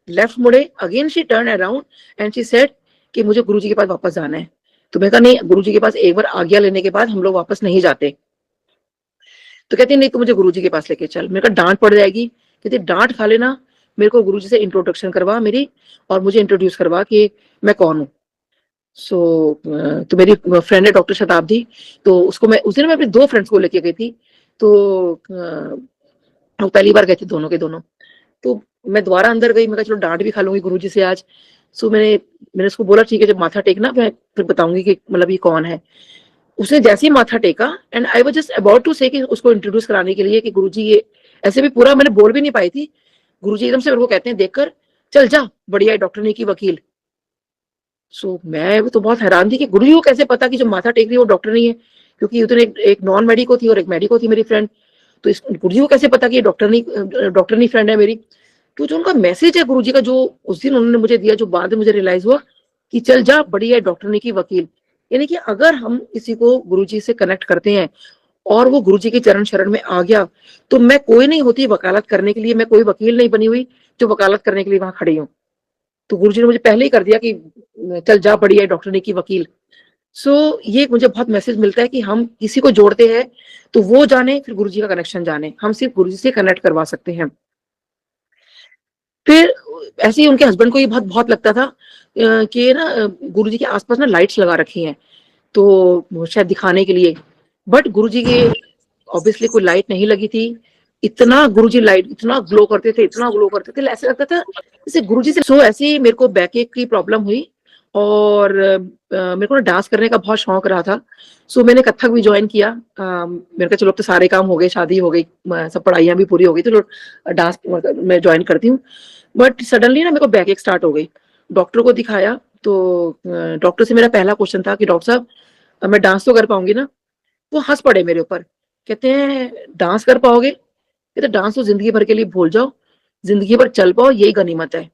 लेफ्ट मुड़े, again she turn around and she said कि मुझे गुरुजी के पास वापस जाना है। तो मैं कहा नहीं, गुरुजी के पास एक बार आज्ञा लेने के बाद हम लोग वापस नहीं जाते। तो कहती नहीं, तो मुझे गुरुजी के पास लेके चल। मेरे को डांट पड़ जाएगी। कहती डांट खा लेना, मेरे को गुरुजी से इंट्रोडक्शन करवा मेरी, और मुझे इंट्रोड्यूस करवा कि मैं कौन हूँ। सो तो मेरी फ्रेंड है डॉक्टर शताब्दी, तो उसको मैं उस दिन मैं अपने 2 फ्रेंड्स को लेके गई थी। तो वो पहली बार गए थे दोनों के दोनों। तो मैं दोबारा अंदर गई, मैं कहा चलो डांट भी खा लूंगी गुरुजी से आज। सो मैंने उसको बोला ठीक है, जब माथा टेकना मैं फिर बताऊंगी कि मतलब ये कौन है। उसने जैसे ही माथा टेका, and I was just about to say कि उसको इंट्रोड्यूस कराने के लिए कि गुरुजी ये, ऐसे भी पूरा मैंने बोल भी नहीं पाई थी, गुरुजी एकदम से मेरे को कहते हैं देखकर, चल जा बढ़िया है डॉक्टर ने की वकील। सो मैं तो बहुत हैरान थी कि गुरुजी को कैसे पता कि जो माथा टेक रही है वो डॉक्टर नहीं है, क्योंकि उधर एक नॉन मेडिको थी और एक मेडिको थी मेरी फ्रेंड। तो इस गुरुजी को कैसे पता कि ये डॉक्टर नहीं फ्रेंड है मेरी। तो जो उनका मैसेज है गुरुजी का, जो उस दिन उन्होंने मुझे दिया, जो बाद में मुझे रियलाइज हुआ कि चल जा बढ़िया है डॉक्टर ने की वकील। यानी कि अगर हम किसी को गुरुजी से कनेक्ट करते हैं और वो गुरुजी के चरण शरण में आ गया, तो मैं कोई नहीं होती वकालत करने के लिए, मैं कोई वकील नहीं बनी हुई जो वकालत करने के लिए वहां खड़ी हूँ। तो गुरुजी ने मुझे पहले ही कर दिया कि चल जा बढ़िया है डॉक्टर ने की वकील। सो ये मुझे बहुत मैसेज मिलता है कि हम किसी को जोड़ते हैं तो वो जाने, फिर गुरुजी का कनेक्शन जाने, हम सिर्फ गुरुजी से कनेक्ट करवा सकते हैं। फिर ऐसे ही उनके हस्बैंड को ये बहुत बहुत लगता था कि ना गुरुजी के आसपास ना लाइट्स लगा रखी हैं, तो शायद दिखाने के लिए। बट गुरुजी के ऑब्वियसली कोई लाइट नहीं लगी थी। इतना गुरुजी लाइट इतना ग्लो करते थे, इतना ग्लो करते थे, ऐसा लगता था जैसे गुरुजी से। सो ऐसे ही मेरे को बैक एक की प्रॉब्लम हुई, और मेरे को ना डांस करने का बहुत शौक रहा था। सो मैंने कथक भी ज्वाइन किया। मेरे का चलो अब तो सारे काम हो गए, शादी हो गई, सब पढ़ाइयाँ भी पूरी हो गई, तो डांस मैं ज्वाइन करती हूँ। बट सडनली ना मेरे को बैक एक स्टार्ट हो गई। डॉक्टर को दिखाया, तो डॉक्टर से मेरा पहला क्वेश्चन था कि डॉक्टर साहब, मैं डांस तो कर पाऊंगी ना। वो हंस पड़े मेरे ऊपर, कहते हैं डांस कर पाओगे, कहते डांस तो जिंदगी भर के लिए भूल जाओ, जिंदगी भर चल पाओ यही गनीमत है।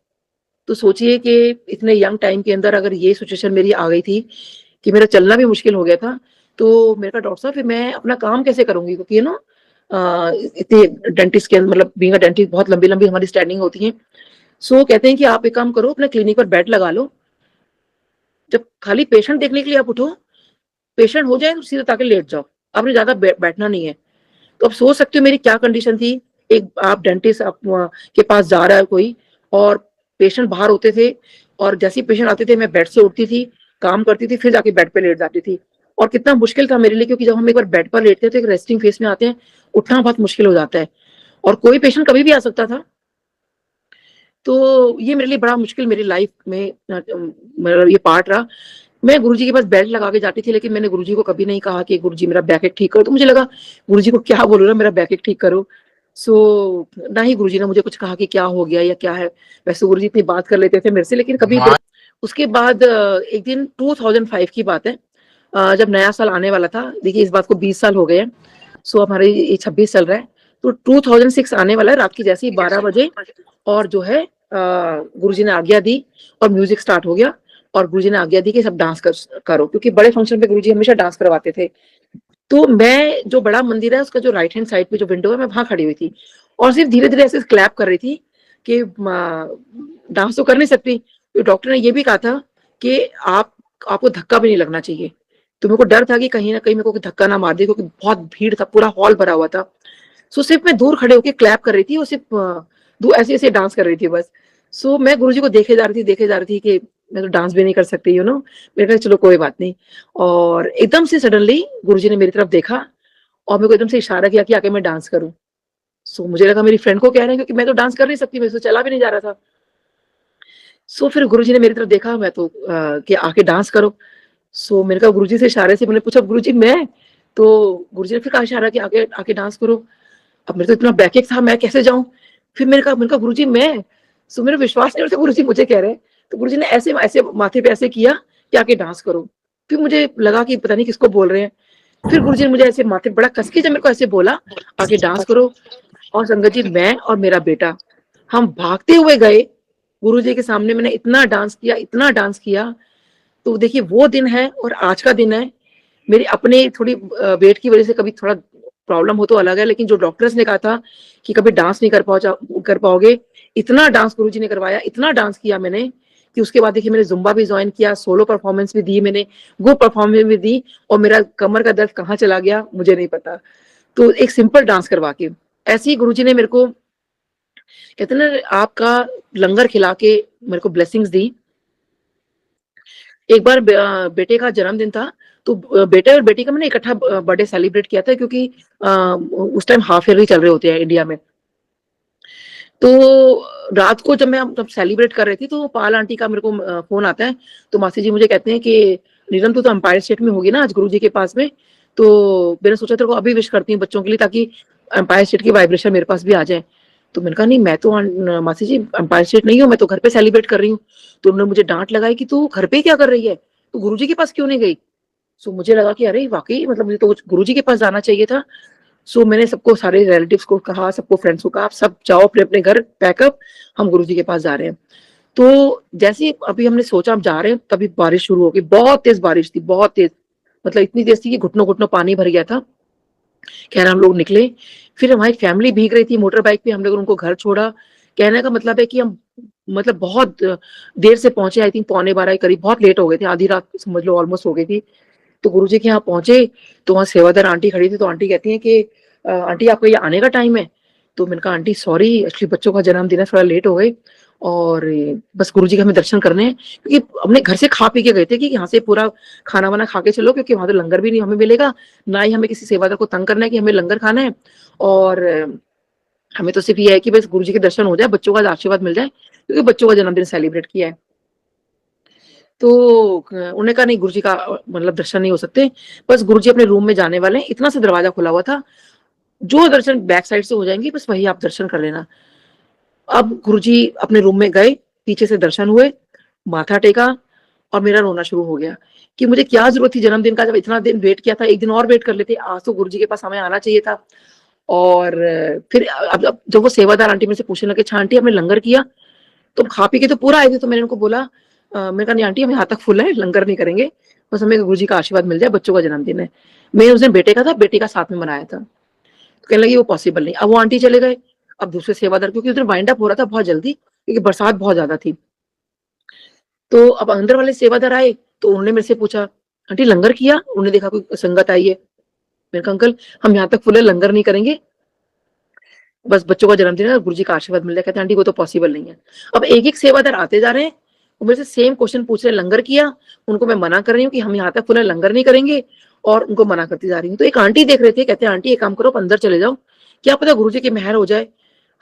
तो सोचिए कि इतने यंग टाइम के अंदर अगर ये सिचुएशन मेरी आ गई थी कि मेरा चलना भी मुश्किल हो गया था, तो मेरे का डॉक्टर साहब फिर मैं अपना काम कैसे करूंगी, क्योंकि ना इतने डेंटिस्ट के मतलब बीइंग अ डेंटिस्ट बहुत लंबी लंबी हमारी स्टैंडिंग होती है। सो कहते हैं कि आप एक काम करो, अपने क्लिनिक पर बेड लगा लो, जब खाली पेशेंट देखने के लिए आप उठो, पेशेंट हो जाए तो सीधा ताके लेट जाओ, आपने ज्यादा बैठना नहीं है। तो आप सोच सकते हो मेरी क्या कंडीशन थी। एक आप डेंटिस्ट आप के पास जा रहा है कोई, और पेशेंट बाहर होते थे, और जैसे ही पेशेंट आते थे मैं बेड से उठती थी, काम करती थी, फिर जाके बेड पे लेट जाती थी। और कितना मुश्किल था मेरे लिए, क्योंकि जब हम एक बार बेड पर लेटते हैं तो एक रेस्टिंग फेस में आते हैं, उठना बहुत मुश्किल हो जाता है, और कोई पेशेंट कभी भी आ सकता था। तो ये मेरे लिए बड़ा मुश्किल मेरी लाइफ में मेरा ये पार्ट रहा। मैं गुरुजी के पास बेल्ट लगा के जाती थी, लेकिन मैंने गुरुजी को कभी नहीं कहा कि गुरुजी मेरा बैक एक ठीक करो। तो मुझे लगा गुरुजी को क्या बोलूँ ना, मेरा बैक एक ठीक करो। सो ना ही गुरुजी ने मुझे कुछ कहा कि क्या हो गया या क्या है। वैसे गुरुजी इतनी बात कर लेते थे मेरे से, लेकिन कभी उसके बाद एक दिन 2005 की बात है, जब नया साल आने वाला था। देखिए इस बात को 20 साल हो गए हैं। सो हमारे ये 26 चल रहा है, तो 2006 आने वाला है। रात की जैसे ही 12 बजे और जो है गुरुजी ने आज्ञा दी और म्यूजिक स्टार्ट हो गया। और गुरुजी ने आज्ञा दी कि सब डांस करो, क्योंकि बड़े फंक्शन पे गुरुजी हमेशा डांस करवाते थे। तो मैं, जो बड़ा मंदिर है उसका जो राइट हैंड साइड पे जो विंडो है, मैं वहां खड़ी हुई थी और सिर्फ धीरे धीरे ऐसे क्लैप कर रही थी कि डांस तो कर नहीं सकती। तो डॉक्टर ने ये भी कहा था कि आपको धक्का भी नहीं लगना चाहिए। तो मेरे को डर था कि कहीं ना कहीं मेरे को धक्का ना मार दे, क्योंकि बहुत भीड़ था, पूरा हॉल भरा हुआ था। सो सिर्फ मैं दूर खड़े होकर क्लैप कर रही थी और सिर्फ ऐसे ऐसे डांस कर रही थी बस। सो मैं गुरुजी को देखे जा रही थी कि मैं तो डांस भी नहीं कर सकती, मैंने कहा चलो कोई बात नहीं। और एकदम से सडनली गुरुजी ने मेरी तरफ देखा और मेरे को एकदम से इशारा किया कि आके मैं डांस करूं। सो मुझे लगा मेरी फ्रेंड को कह रहे हैं, क्योंकि मैं तो डांस कर नहीं सकती, मेरे से चला भी नहीं जा रहा था। सो फिर गुरुजी ने मेरी तरफ देखा, मैं तो कि आके डांस करो। सो मैंने कहा गुरुजी से, इशारे से मैंने पूछा गुरुजी मैं, तो गुरुजी ने फिर कहा इशारा कि आके आके डांस करो। अब मेरे तो इतना बैकएक था, मैं कैसे जाऊं। फिर मैंने कहा गुरुजी मैं। सो मेरा विश्वास नहीं होता, गुरुजी मुझे कह रहे हैं। तो गुरुजी ने ऐसे ऐसे माथे पे ऐसे किया कि आके डांस करो। फिर मुझे लगा कि पता नहीं किसको बोल रहे हैं। फिर गुरुजी ने मुझे ऐसे माथे बड़ा कस के जब मेरे को ऐसे बोला आके डांस करो। और संगत जी, मैं और मेरा बेटा हम भागते हुए गए गुरुजी के सामने। मैंने इतना डांस किया, इतना डांस किया। तो देखिए वो दिन है और आज का दिन है। मेरी अपने थोड़ी वेट की वजह से कभी थोड़ा प्रॉब्लम हो तो अलग है, लेकिन जो डॉक्टर्स ने कहा था कि कभी डांस नहीं कर पाओगे, इतना डांस गुरुजी ने करवाया, इतना डांस किया मैंने कि उसके बाद देखिए मैंने जुम्बा भी ज्वाइन किया, सोलो परफॉर्मेंस भी दी मैंने, ग्रुप परफॉर्मेंस भी दी। और मेरा कमर का दर्द कहाँ चला गया मुझे नहीं पता। तो एक सिंपल डांस करवा के ऐसे ही गुरुजी ने मेरे को, कहते ना, आपका लंगर खिला के मेरे को ब्लेसिंग्स दी। एक बार बेटे का जन्मदिन था, तो बेटे और बेटी का मैंने इकट्ठा बर्थडे सेलिब्रेट किया था, क्योंकि उस टाइम हाफ ईयरली चल रहे होते हैं इंडिया में। तो रात को जब मैं सेलिब्रेट कर रही थी, तो पाल आंटी का मेरे को फोन आता है। तो मासी जी मुझे कहते हैं कि नीलम तू तो एम्पायर स्टेट में होगी ना आज गुरुजी के पास में। तो मैंने सोचा तेरे को अभी विश करती हूँ बच्चों के लिए, ताकि एम्पायर स्टेट की वाइब्रेशन मेरे पास भी आ जाए। तो मैंने कहा नहीं, मैं तो मासी जी एम्पायर स्टेट नहीं हूँ, मैं तो घर पे सेलिब्रेट कर रही हूँ। तो उन्होंने मुझे डांट लगाई कि तू घर पे क्या कर रही है, तू गुरुजी के पास क्यों नहीं गई। सो मुझे लगा कि अरे वाकई, मतलब मुझे तो गुरुजी के पास जाना चाहिए था। सो मैंने सबको, सारे रिलेटिव्स को कहा, सबको फ्रेंड्स को कहा, आप सब जाओ अपने अपने घर, पैकअप, हम गुरुजी के पास जा रहे हैं। तो जैसे ही अभी हमने सोचा हम जा रहे हैं, तभी बारिश शुरू हो गई। बहुत तेज बारिश थी, बहुत तेज, मतलब इतनी तेज थी कि घुटनों घुटनों पानी भर गया था। खैर हम लोग निकले। फिर हमारी फैमिली भीग रही थी मोटर बाइक पे, हम लोग उनको घर छोड़ा। कहने का मतलब है कि हम, मतलब बहुत देर से पहुंचे, आई थिंक 11:45 के करीब, बहुत लेट हो गए थे, आधी रात समझ लो ऑलमोस्ट हो गई थी। तो गुरुजी के यहाँ पहुंचे, तो वहाँ सेवादार आंटी खड़ी थी। तो आंटी कहती है कि आंटी आपका ये आने का टाइम है। तो मैंने कहा आंटी सॉरी, एक्चुअली बच्चों का जन्मदिन है, थोड़ा लेट हो गए। और बस गुरुजी के हमें दर्शन करने हैं, क्योंकि अपने घर से खा पी के गए थे कि यहाँ से पूरा खाना वाना खा के चलो, क्योंकि वहां तो लंगर भी नहीं हमें मिलेगा, ना ही हमें किसी सेवादार को तंग करना है कि हमें लंगर खाना है। और हमें तो सिर्फ ये है कि बस गुरुजी के दर्शन हो जाए, बच्चों का आशीर्वाद मिल जाए, क्योंकि बच्चों का जन्मदिन सेलिब्रेट किया है। तो उन्होंने कहा नहीं, गुरुजी का मतलब दर्शन नहीं हो सकते, बस गुरुजी अपने रूम में जाने वाले हैं, इतना सा दरवाजा खुला हुआ था, जो दर्शन बैक साइड से हो जाएंगे बस वही आप दर्शन कर लेना। अब गुरुजी अपने रूम में गए, पीछे से दर्शन हुए, माथा टेका, और मेरा रोना शुरू हो गया कि मुझे क्या जरूरत थी जन्मदिन का, जब इतना दिन वेट किया था, एक दिन और वेट कर लेते, आज तो गुरुजी के पास हमें आना चाहिए था। और फिर अब जब वो सेवादार आंटी मेरे से पूछने लगे, अच्छा आंटी हमने लंगर किया, तो खा पी के तो पूरा आए थे। तो मैंने उनको बोला, मैंने कहा नहीं आंटी, हम यहाँ तक फुल है, लंगर नहीं करेंगे, बस हमें गुरुजी का आशीर्वाद मिल जाए, बच्चों का जन्मदिन है। मैं उस दिन बेटे का था, बेटे का साथ में मनाया था। तो कहने लगी वो पॉसिबल नहीं। अब वो आंटी चले गए, अब दूसरे सेवादार, क्योंकि उधर वाइंड अप हो रहा था बहुत जल्दी, क्योंकि बरसात बहुत ज्यादा थी। तो अब अंदर वाले सेवादार आए, तो उन्होंने मेरे से पूछा आंटी लंगर किया, उन्होंने देखा कोई संगत आई है। मैंने कहा अंकल हम यहाँ तक फुल है, लंगर नहीं करेंगे, बस बच्चों का जन्मदिन है, गुरुजी का आशीर्वाद मिल जाए। कहते आंटी वो तो पॉसिबल नहीं है। अब एक एक सेवादार आते जा रहे हैं, वो मेरे से सेम क्वेश्चन पूछ रहे हैं, लंगर किया, उनको मैं मना कर रही हूँ कि हम यहाँ तक फुल है, लंगर नहीं करेंगे, और उनको मना करती जा रही हूँ। तो एक आंटी देख रहे थे, कहते हैं आंटी एक काम करो, आप अंदर चले जाओ, क्या पता गुरुजी की मेहर हो जाए।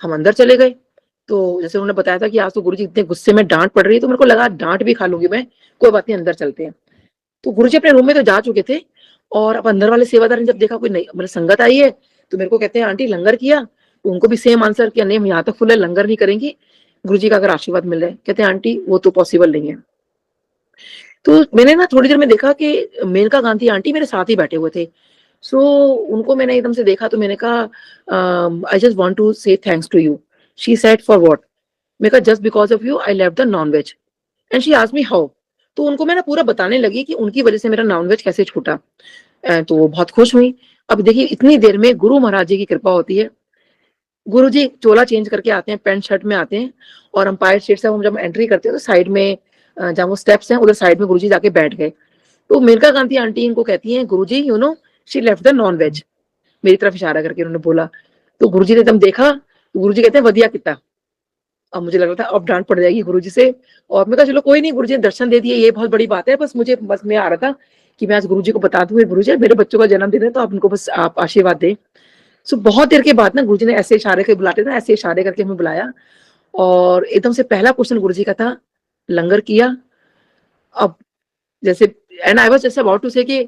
हम अंदर चले गए। तो जैसे उन्होंने बताया था कि आज तो गुरुजी इतने गुस्से में डांट पड़ रही है, तो मेरे को लगा डांट भी खा लूंगी मैं, कोई बात नहीं अंदर चलते हैं। तो गुरुजी अपने रूम में तो जा चुके थे, और अब अंदर वाले सेवादार ने जब देखा कोई नहीं मतलब संगत आई है, तो मेरे को कहते हैं आंटी लंगर किया, तो उनको भी सेम आंसर किया, नहीं हम यहाँ तक फुल है, लंगर नहीं करेंगे, गुरुजी का अगर आशीर्वाद मिल रहा है। कहते हैं आंटी वो तो पॉसिबल नहीं है। तो मैंने ना थोड़ी देर में देखा कि मेनका गांधी आंटी मेरे साथ ही बैठे हुए थे। सो उनको मैंने एकदम से देखा, तो मैंने कहा I just want to say thanks to you. She said for what? मैं कहा just because of you I left the non veg. And she asked me how. तो उनको मैं ना पूरा बताने लगी कि उनकी वजह से मेरा नॉन वेज कैसे छूटा। तो वो बहुत खुश हुई। अब देखिए इतनी देर में गुरु महाराज जी की कृपा होती है। गुरु जी चोला चेंज करके आते हैं, पैंट शर्ट में आते हैं, और अंपायर सीट से हम जब एंट्री करते हैं तो साइड में जहाँ वो स्टेप्स हैं उधर साइड में गुरु जी जाके बैठ गए। तो मेनका गांधी आंटी इनको कहती हैं Guruji you know she left the non veg. मेरी तरफ इशारा करके उन्होंने बोला। तो गुरुजी ने एकदम देखा, तो गुरुजी कहते हैं वधिया कितना। अब मुझे लग रहा था अब डांट पड़ जाएगी गुरुजी से, और मैं कहा चलो कोई नहीं, गुरुजी ने दर्शन दे दिए, ये बहुत बड़ी बात है। बस मैं आ रहा था कि मैं आज गुरुजी को बता दूं गुरुजी मेरे बच्चों का जन्मदिन है, तो आप उनको बस आप आशीर्वाद दें। सो बहुत देर के बाद ना गुरुजी ने ऐसे इशारे के बुलाते थे, ऐसे इशारे करके हमें बुलाया, और एकदम से पहला क्वेश्चन गुरुजी का था लंगर किया। अब जैसे and I was just about to say कि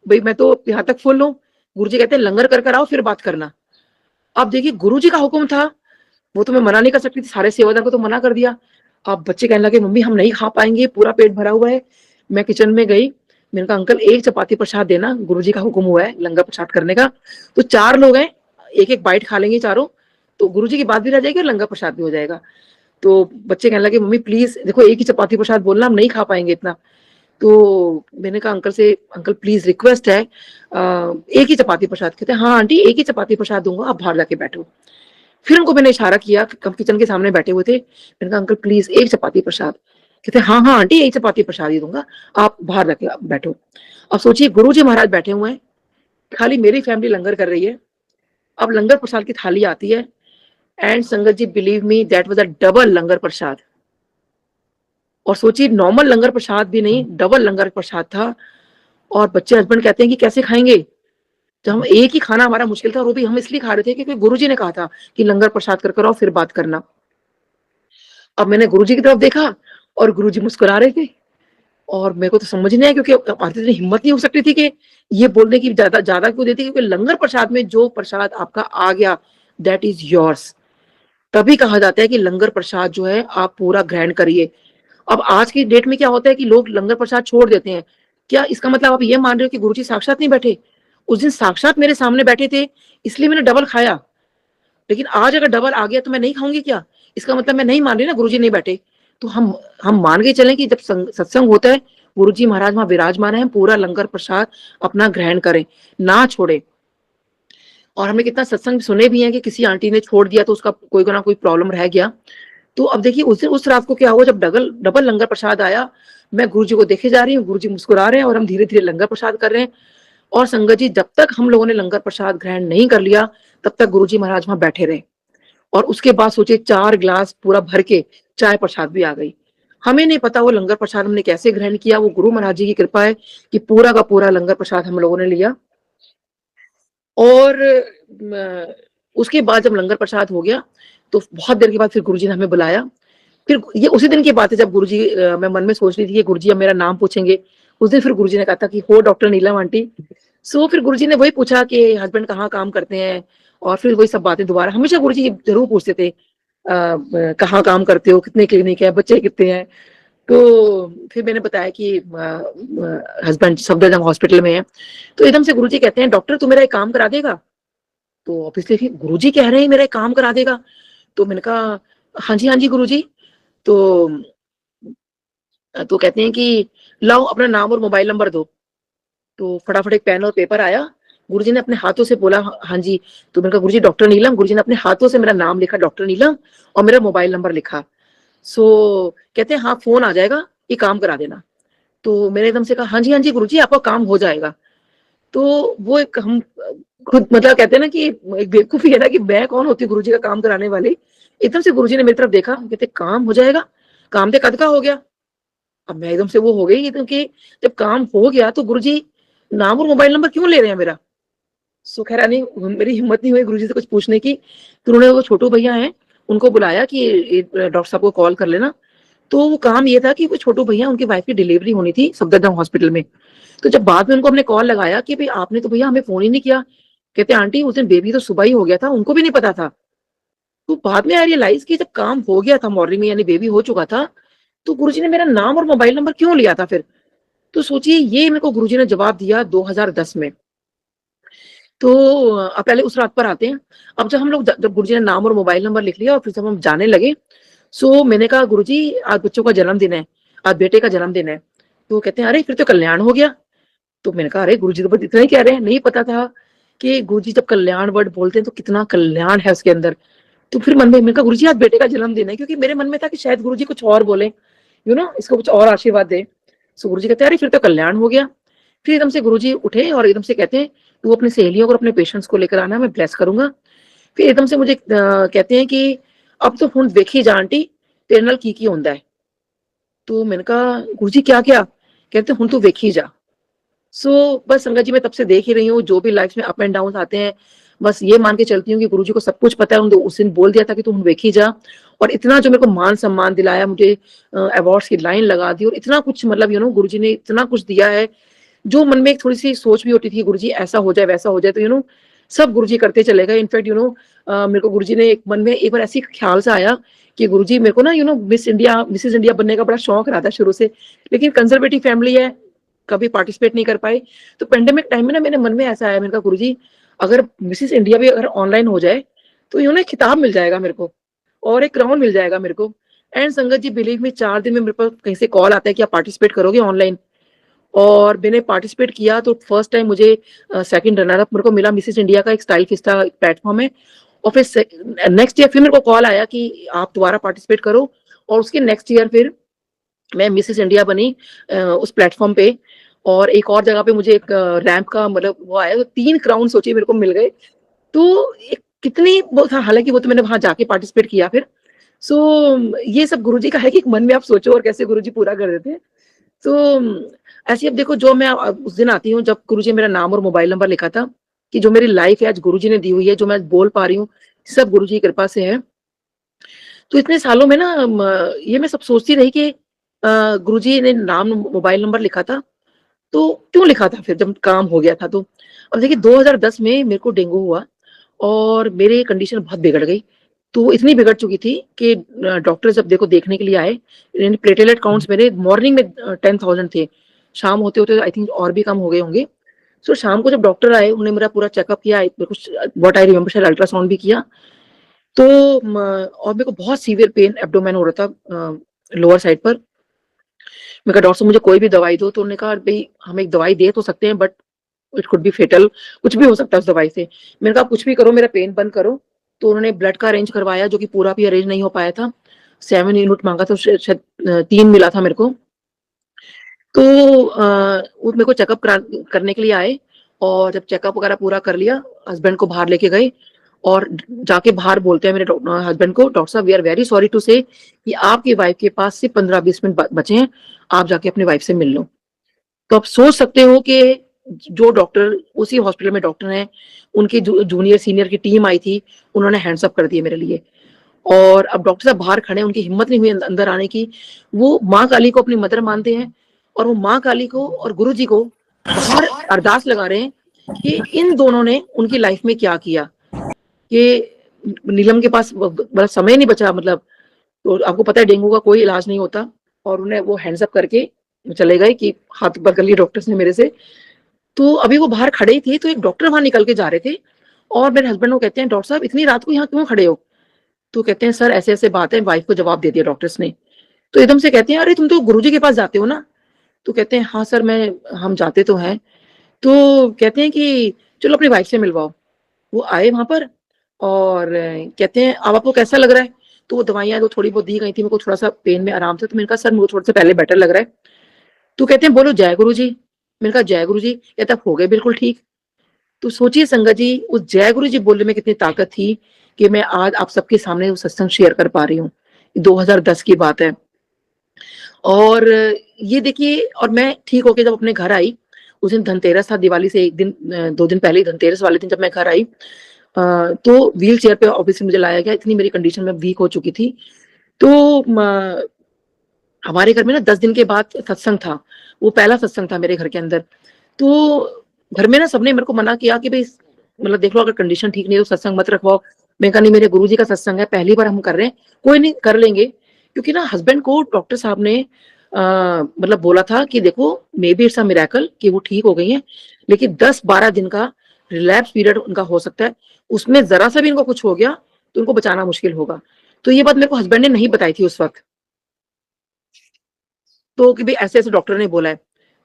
भाई मैं तो यहाँ तक फुल हूँ। गुरुजी कहते हैं लंगर कर कर आओ फिर बात करना। अब देखिए गुरुजी का हुक्म था, वो तो मैं मना नहीं कर सकती थी, सारे सेवादार को तो मना कर दिया। अब बच्चे कहने लगे मम्मी हम नहीं खा पाएंगे, पूरा पेट भरा हुआ है। मैं किचन में गई, मैंने कहा अंकल एक चपाती प्रसाद देना, गुरुजी का हुक्म हुआ है लंगर प्रसाद करने का। तो 4 लोग हैं, एक एक बाइट खा लेंगे चारों, तो गुरुजी की बात भी रह जाएगी और लंगर प्रसाद भी हो जाएगा। तो बच्चे कहने लगे मम्मी प्लीज देखो एक ही चपाती प्रसाद बोलना, हम नहीं खा पाएंगे इतना। तो मैंने कहा अंकल से अंकल प्लीज रिक्वेस्ट है एक ही चपाती प्रसाद। कहते हैं हाँ आंटी एक ही चपाती प्रसाद दूंगा, आप बाहर जाके बैठो। फिर उनको मैंने इशारा किया, किचन के सामने बैठे हुए थे, मैंने कहा अंकल प्लीज एक चपाती प्रसाद। कहते हाँ हाँ आंटी एक चपाती प्रसाद ही दूंगा, आप बाहर जाके बैठो। अब सोचिए गुरु जी महाराज बैठे हुए हैं, खाली मेरी फैमिली लंगर कर रही है। अब लंगर प्रसाद की थाली आती है, and sangat ji believe me that was a double langar prasad. और सोचिए नॉर्मल लंगर प्रसाद भी नहीं, डबल लंगर प्रसाद था। और बच्चे हस्बैंड कहते हैं कि कैसे खाएंगे, तो हम एक ही खाना हमारा मुश्किल था, और वो भी हम इसलिए खा रहे थे क्योंकि गुरुजी ने कहा था कि लंगर प्रसाद कर आओ फिर बात करना। अब मैंने गुरुजी की तरफ देखा और गुरुजी मुस्कुरा रहे थे, और मेरे को तो समझ नहीं आया क्योंकि आरती इतनी हिम्मत नहीं हो सकती थी कि ये बोलने की ज्यादा ज्यादा क्यों देती, क्योंकि लंगर प्रसाद में जो प्रसाद आपका आ गया दैट इज योर्स। तभी कहा जाता है कि लंगर प्रसाद जो है आप पूरा ग्रहण करिए। अब आज की डेट में क्या होता है कि लोग लंगर प्रसाद छोड़ देते हैं। क्या इसका मतलब आप ये मान रहे हो कि गुरुजी साक्षात नहीं बैठे? उस दिन साक्षात मेरे सामने बैठे थे, इसलिए मैंने डबल खाया। लेकिन आज अगर डबल आ गया तो मैं नहीं खाऊंगी क्या? इसका मतलब मैं नहीं मान रही ना गुरुजी नहीं बैठे। तो हम मान के चलें कि जब सत्संग होता है गुरुजी महाराज वहां विराजमान है, पूरा लंगर प्रसाद अपना ग्रहण करें, ना छोड़े। और हमने कितना सत्संग सुने भी हैं कि किसी आंटी ने छोड़ दिया तो उसका कोई ना कोई प्रॉब्लम रह गया। तो अब देखिए उस दिन उस रात को क्या हुआ, जब डबल डबल लंगर प्रसाद आया, मैं गुरुजी को देखे जा रही हूँ, गुरुजी मुस्कुरा रहे हैं और हम धीरे धीरे लंगर प्रसाद कर रहे हैं। और संगत जी जब तक हम लोगों ने लंगर प्रसाद ग्रहण नहीं कर लिया तब तक गुरुजी महाराज वहां बैठे रहे। और उसके बाद सोचे 4 गिलास पूरा भर के चाय प्रसाद भी आ गई। हमें नहीं पता वो लंगर प्रसाद हमने कैसे ग्रहण किया, वो गुरु महाराज जी की कृपा है कि पूरा का पूरा लंगर प्रसाद हम लोगों ने लिया। और उसके बाद जब लंगर प्रसाद हो गया तो बहुत देर के बाद फिर गुरुजी ने हमें बुलाया। फिर ये उसी दिन की बात है जब गुरुजी मैं मन में सोच रही थी कि गुरुजी अब मेरा नाम पूछेंगे। उस दिन फिर गुरुजी ने कहा था कि हो डॉक्टर नीलम आंटी। सो फिर गुरुजी ने वही पूछा कि हस्बैंड कहाँ काम करते हैं, और फिर वही सब बातें दोबारा हमेशा गुरुजी जरूर पूछते थे कहाँ काम करते हो, कितने क्लिनिक है, बच्चे कितने हैं। तो फिर मैंने बताया कि हस्बैंड सफदरजंग हॉस्पिटल में है। तो एकदम से गुरुजी कहते हैं डॉक्टर तू मेरा एक काम करा देगा। तो ऑब्वियसली फिर गुरुजी कह रहे हैं मेरा एक काम करा देगा। तो मैंने कहा हाँ जी गुरुजी। तो कहते हैं कि लाओ अपना नाम और मोबाइल नंबर दो। तो फटाफट एक पेन और पेपर आया, गुरुजी ने अपने हाथों से बोला हाँ जी। तो मैंने कहा गुरुजी डॉक्टर नीलम। गुरुजी ने अपने हाथों से मेरा नाम लिखा डॉक्टर नीलम और मेरा मोबाइल नंबर लिखा। सो कहते हैं हाँ फोन आ जाएगा, ये काम करा देना। तो मैंने एकदम से कहा हाँ जी गुरुजी आपका काम हो जाएगा। तो वो एक हम खुद मतलब कहते हैं ना कि एक बेवकूफी है ना कि मैं कौन होती हूँ गुरुजी का काम कराने वाली। एकदम से गुरुजी ने मेरी तरफ देखा, कहते काम हो जाएगा, काम तो कद का हो गया। अब मैं एकदम से वो हो गई क्योंकि जब काम हो गया तो गुरुजी नाम और मोबाइल नंबर क्यों ले रहे हैं मेरा। सो खैर नहीं मेरी हिम्मत नहीं हुई गुरुजी से कुछ पूछने की। तो उन्होंने वो छोटू भैया हैं उनको बुलाया कि डॉक्टर साहब को कॉल कर लेना। तो वो काम ये था कि वो छोटू भैया, उनकी वाइफ की डिलीवरी होनी थी सफदरजंग हॉस्पिटल में। तो जब बाद में उनको हमने कॉल लगाया कि भाई आपने तो भैया हमें फोन ही नहीं किया, कहते आंटी उस दिन बेबी तो सुबह ही हो गया था, उनको भी नहीं पता था। तो बाद में आई रियलाइज कि जब काम हो गया था मॉर्निंग में, यानी बेबी हो चुका था, तो गुरुजी ने मेरा नाम और मोबाइल नंबर क्यों लिया था फिर। तो सोचिए ये मेरे को गुरुजी ने जवाब दिया 2010 में। तो अब पहले उस रात पर आते हैं। अब जब हम लोग जब गुरुजी ने नाम और मोबाइल नंबर लिख लिया और फिर जब हम जाने लगे, सो मैंने कहा गुरुजी आज बच्चों का जन्मदिन है, आज बेटे का जन्मदिन है। तो कहते हैं अरे फिर तो कल्याण हो गया। तो मैंने कहा अरे गुरुजी तो बस इतना ही कह रहे हैं, नहीं पता था कि गुरुजी जब कल्याण वर्ड बोलते हैं तो कितना कल्याण है उसके अंदर। तो फिर मन में मैंने कहा गुरुजी आज बेटे का जन्मदिन है, क्योंकि मेरे मन में था कि शायद गुरुजी कुछ और बोले, इसको कुछ और आशीर्वाद दे। सो गुरुजी कहते हैं अरे फिर तो कल्याण हो गया। फिर एकदम से गुरुजी उठे और एकदम से कहते हैं तू अपनी सहेलियों और अपने पेशेंट्स को लेकर आना, मैं ब्लेस करूंगा। फिर एकदम से मुझे कहते हैं कि अब तो फोन देखी जा आंटी, तेरे नाल की होंदा है। तो मैंने कहा गुरुजी क्या क्या, कहते हुन तू वेखी जा। सो बस संगत जी मैं तब से देख ही रही हूँ जो भी लाइफ में अप एंड डाउन आते हैं, बस ये मान के चलती हूँ कि गुरुजी को सब कुछ पता है। उन्होंने उस दिन बोल दिया था कि तू वेखी जा, और इतना जो मेरे को मान सम्मान दिलाया, मुझे अवार्ड्स की लाइन लगा दी, और इतना कुछ मतलब गुरुजी ने इतना कुछ दिया है। जो मन में एक थोड़ी सी सोच भी होती थी गुरुजी ऐसा हो जाए वैसा हो जाए, तो सब गुरुजी करते चले गए। इनफैक्ट मेरे को गुरुजी ने एक मन में एक बार ऐसी ख्याल से आया कि गुरुजी मेरे को ना मिसेस इंडिया बनने का बड़ा शौक रहा था शुरू से, लेकिन कंजर्वेटिव फैमिली है, कभी पार्टिसिपेट नहीं कर पाए। तो पेंडेमिक टाइम में ना मेरे मन में ऐसा आया, मैंने कहा गुरुजी अगर मिसेस इंडिया भी अगर ऑनलाइन हो जाए तो खिताब मिल जाएगा मेरे को, और एक क्राउन मिल जाएगा मेरे को। एंड संगत जी बिलीव में 4 दिन में मेरे पास कहीं से कॉल आता है कि आप पार्टिसिपेट करोगे ऑनलाइन। और मैंने पार्टिसिपेट किया तो फर्स्ट टाइम मुझे सेकंड रनर अप मेरे को मिला। मिसेस इंडिया का एक स्टाइल फिस्टा प्लेटफॉर्म है, और फिर नेक्स्ट ईयर फिर मेरे को कॉल आया कि आप दोबारा पार्टिसिपेट करो, और उसके नेक्स्ट ईयर फिर मैं मिसेस इंडिया बनी उस प्लेटफॉर्म पे। और एक और जगह पे मुझे एक रैंप का मतलब वो आया, तो 3 क्राउन सोचिए मेरे को मिल गए। तो एक कितनी वो था, हालांकि वो तो मैंने वहां जाके पार्टिसिपेट किया फिर। सो ये सब गुरुजी का है कि मन में आप सोचो और कैसे गुरुजी पूरा कर देते हैं। तो ऐसे अब देखो, जो मैं उस दिन आती हूँ जब गुरुजी मेरा नाम और मोबाइल नंबर लिखा था, कि जो मेरी लाइफ है आज गुरुजी ने दी हुई है, जो मैं बोल पा रही हूँ सब गुरुजी की कृपा से है। तो इतने सालों में ना ये मैं सब सोचती रही कि गुरुजी ने नाम मोबाइल नंबर लिखा था तो क्यों लिखा था फिर जब काम हो गया था तो। अब देखिए 2010 में मेरे को डेंगू हुआ और मेरी कंडीशन बहुत बिगड़ गई। तो इतनी बिगड़ चुकी थी कि डॉक्टर जब देखो देखने के लिए आए, प्लेटलेट काउंट्स मेरे मॉर्निंग में 10,000 थे, शाम होते होते आई थिंक और भी कम हो गए होंगे। सो शाम को जब डॉक्टर आए उन्होंने मेरा पूरा चेकअप किया, कुछ व्हाट आई रिमेम्बर शायद अल्ट्रासाउंड भी किया। तो और मेरे को बहुत सीवियर पेन एब्डोमेन हो रहा था लोअर साइड पर। मैं कहा डॉक्टर साहब मुझे कोई भी दवाई दो, तो उन्होंने कहा भाई हम एक दवाई दे तो सकते हैं but it could be fatal, कुछ भी हो सकता है उस दवाई से। मैंने कहा कुछ भी करो मेरा पेन बंद करो। तो उन्होंने ब्लड का अरेंज करवाया जो कि पूरा भी अरेंज नहीं हो पाया था, 7 यूनिट मांगा था, शायद 3 मिला था मेरे को। तो वो मेरे को चेकअप करने के लिए आए, और जब चेकअप वगैरह पूरा कर लिया हस्बैंड को बाहर लेके गए, और जाके बाहर बोलते हैं मेरे हस्बैंड को, डॉक्टर साहब we are very sorry to say कि आपकी वाइफ के पास सिर्फ 15-20 मिनट बचे हैं, आप जाके अपनी वाइफ से मिल लो। तो आप सोच सकते हो कि जो डॉक्टर उसी हॉस्पिटल में डॉक्टर हैं, उनकी जूनियर सीनियर की टीम आई थी, उन्होंने हैंड्स अप कर दिए मेरे लिए। और अब डॉक्टर साहब बाहर खड़े हैं, उनकी हिम्मत नहीं हुई अंदर आने की। वो माँ काली को अपनी मदर मानते हैं, और वो माँ काली को और गुरु जी को बाहर अरदास लगा रहे हैं कि इन दोनों ने उनकी लाइफ में क्या किया, कि नीलम के पास बड़ा समय नहीं बचा, मतलब तो आपको पता है डेंगू का कोई इलाज नहीं होता। और उन्हें वो हैंड्स अप करके चले गए कि हाथ ऊपर कर लिए डॉक्टर्स ने मेरे से। तो अभी वो बाहर खड़े ही थे तो एक डॉक्टर वहां निकल के जा रहे थे, और मेरे हस्बैंड को कहते हैं डॉक्टर साहब इतनी रात को यहाँ क्यों खड़े हो। तो कहते हैं सर ऐसे ऐसे बात है, वाइफ को जवाब दे दिया डॉक्टर्स ने। तो एकदम से कहते हैं अरे तुम तो गुरुजी के पास जाते हो ना। तो कहते हैं हाँ सर हम जाते तो हैं। तो कहते हैं कि चलो अपनी वाइफ से मिलवाओ। वो आए वहां पर, और कहते हैं अब आपको कैसा लग रहा है। तो वो दवाइयां जो थोड़ी बहुत दी गई थी, मेरे को थोड़ा सा पेन में आराम था, तो मैंने कहा सर मुझे थोड़ा सा पहले बेटर लग रहा है। तो कहते हैं बोलो जय गुरु जी। मैंने कहा जय गुरु जी। कहता हो गए बिल्कुल ठीक। तो सोचिए संगत जी उस जय गुरु जी बोलने में कितनी ताकत थी कि मैं आज आप सबके सामने वो सत्संग शेयर कर पा रही हूँ। 2010 की बात है। और ये देखिए, और मैं ठीक होके जब अपने घर आई, उस दिन धनतेरस था, दिवाली से 1 दिन 2 दिन पहले ही धनतेरस वाले दिन जब मैं घर आई, तो व्हील चेयर पे ऑब्वियसली मुझे लाया गया, इतनी मेरी कंडीशन में वीक हो चुकी थी। तो हमारे घर में ना 10 दिन के बाद सत्संग था, वो पहला सत्संग था मेरे घर के अंदर। तो घर में ना सबने मेरे को मना किया कि भाई मतलब देख लो अगर कंडीशन ठीक नहीं है तो सत्संग मत रखवाओ। मैं कहा नहीं, मेरे गुरुजी का सत्संग है, पहली बार हम कर रहे हैं, कोई नहीं कर लेंगे। क्योंकि ना हस्बैंड को डॉक्टर साहब ने मतलब बोला था कि देखो may be it's a miracle कि वो ठीक हो गई हैं, लेकिन 10-12 दिन का रिलैप्स पीरियड उनका हो सकता है, उसमें जरा सा भी इनको कुछ हो गया तो उनको बचाना मुश्किल होगा। तो ये बात मेरे को हस्बैंड ने नहीं बताई थी उस वक्त, तो कि भाई ऐसे ऐसे डॉक्टर ने बोला है।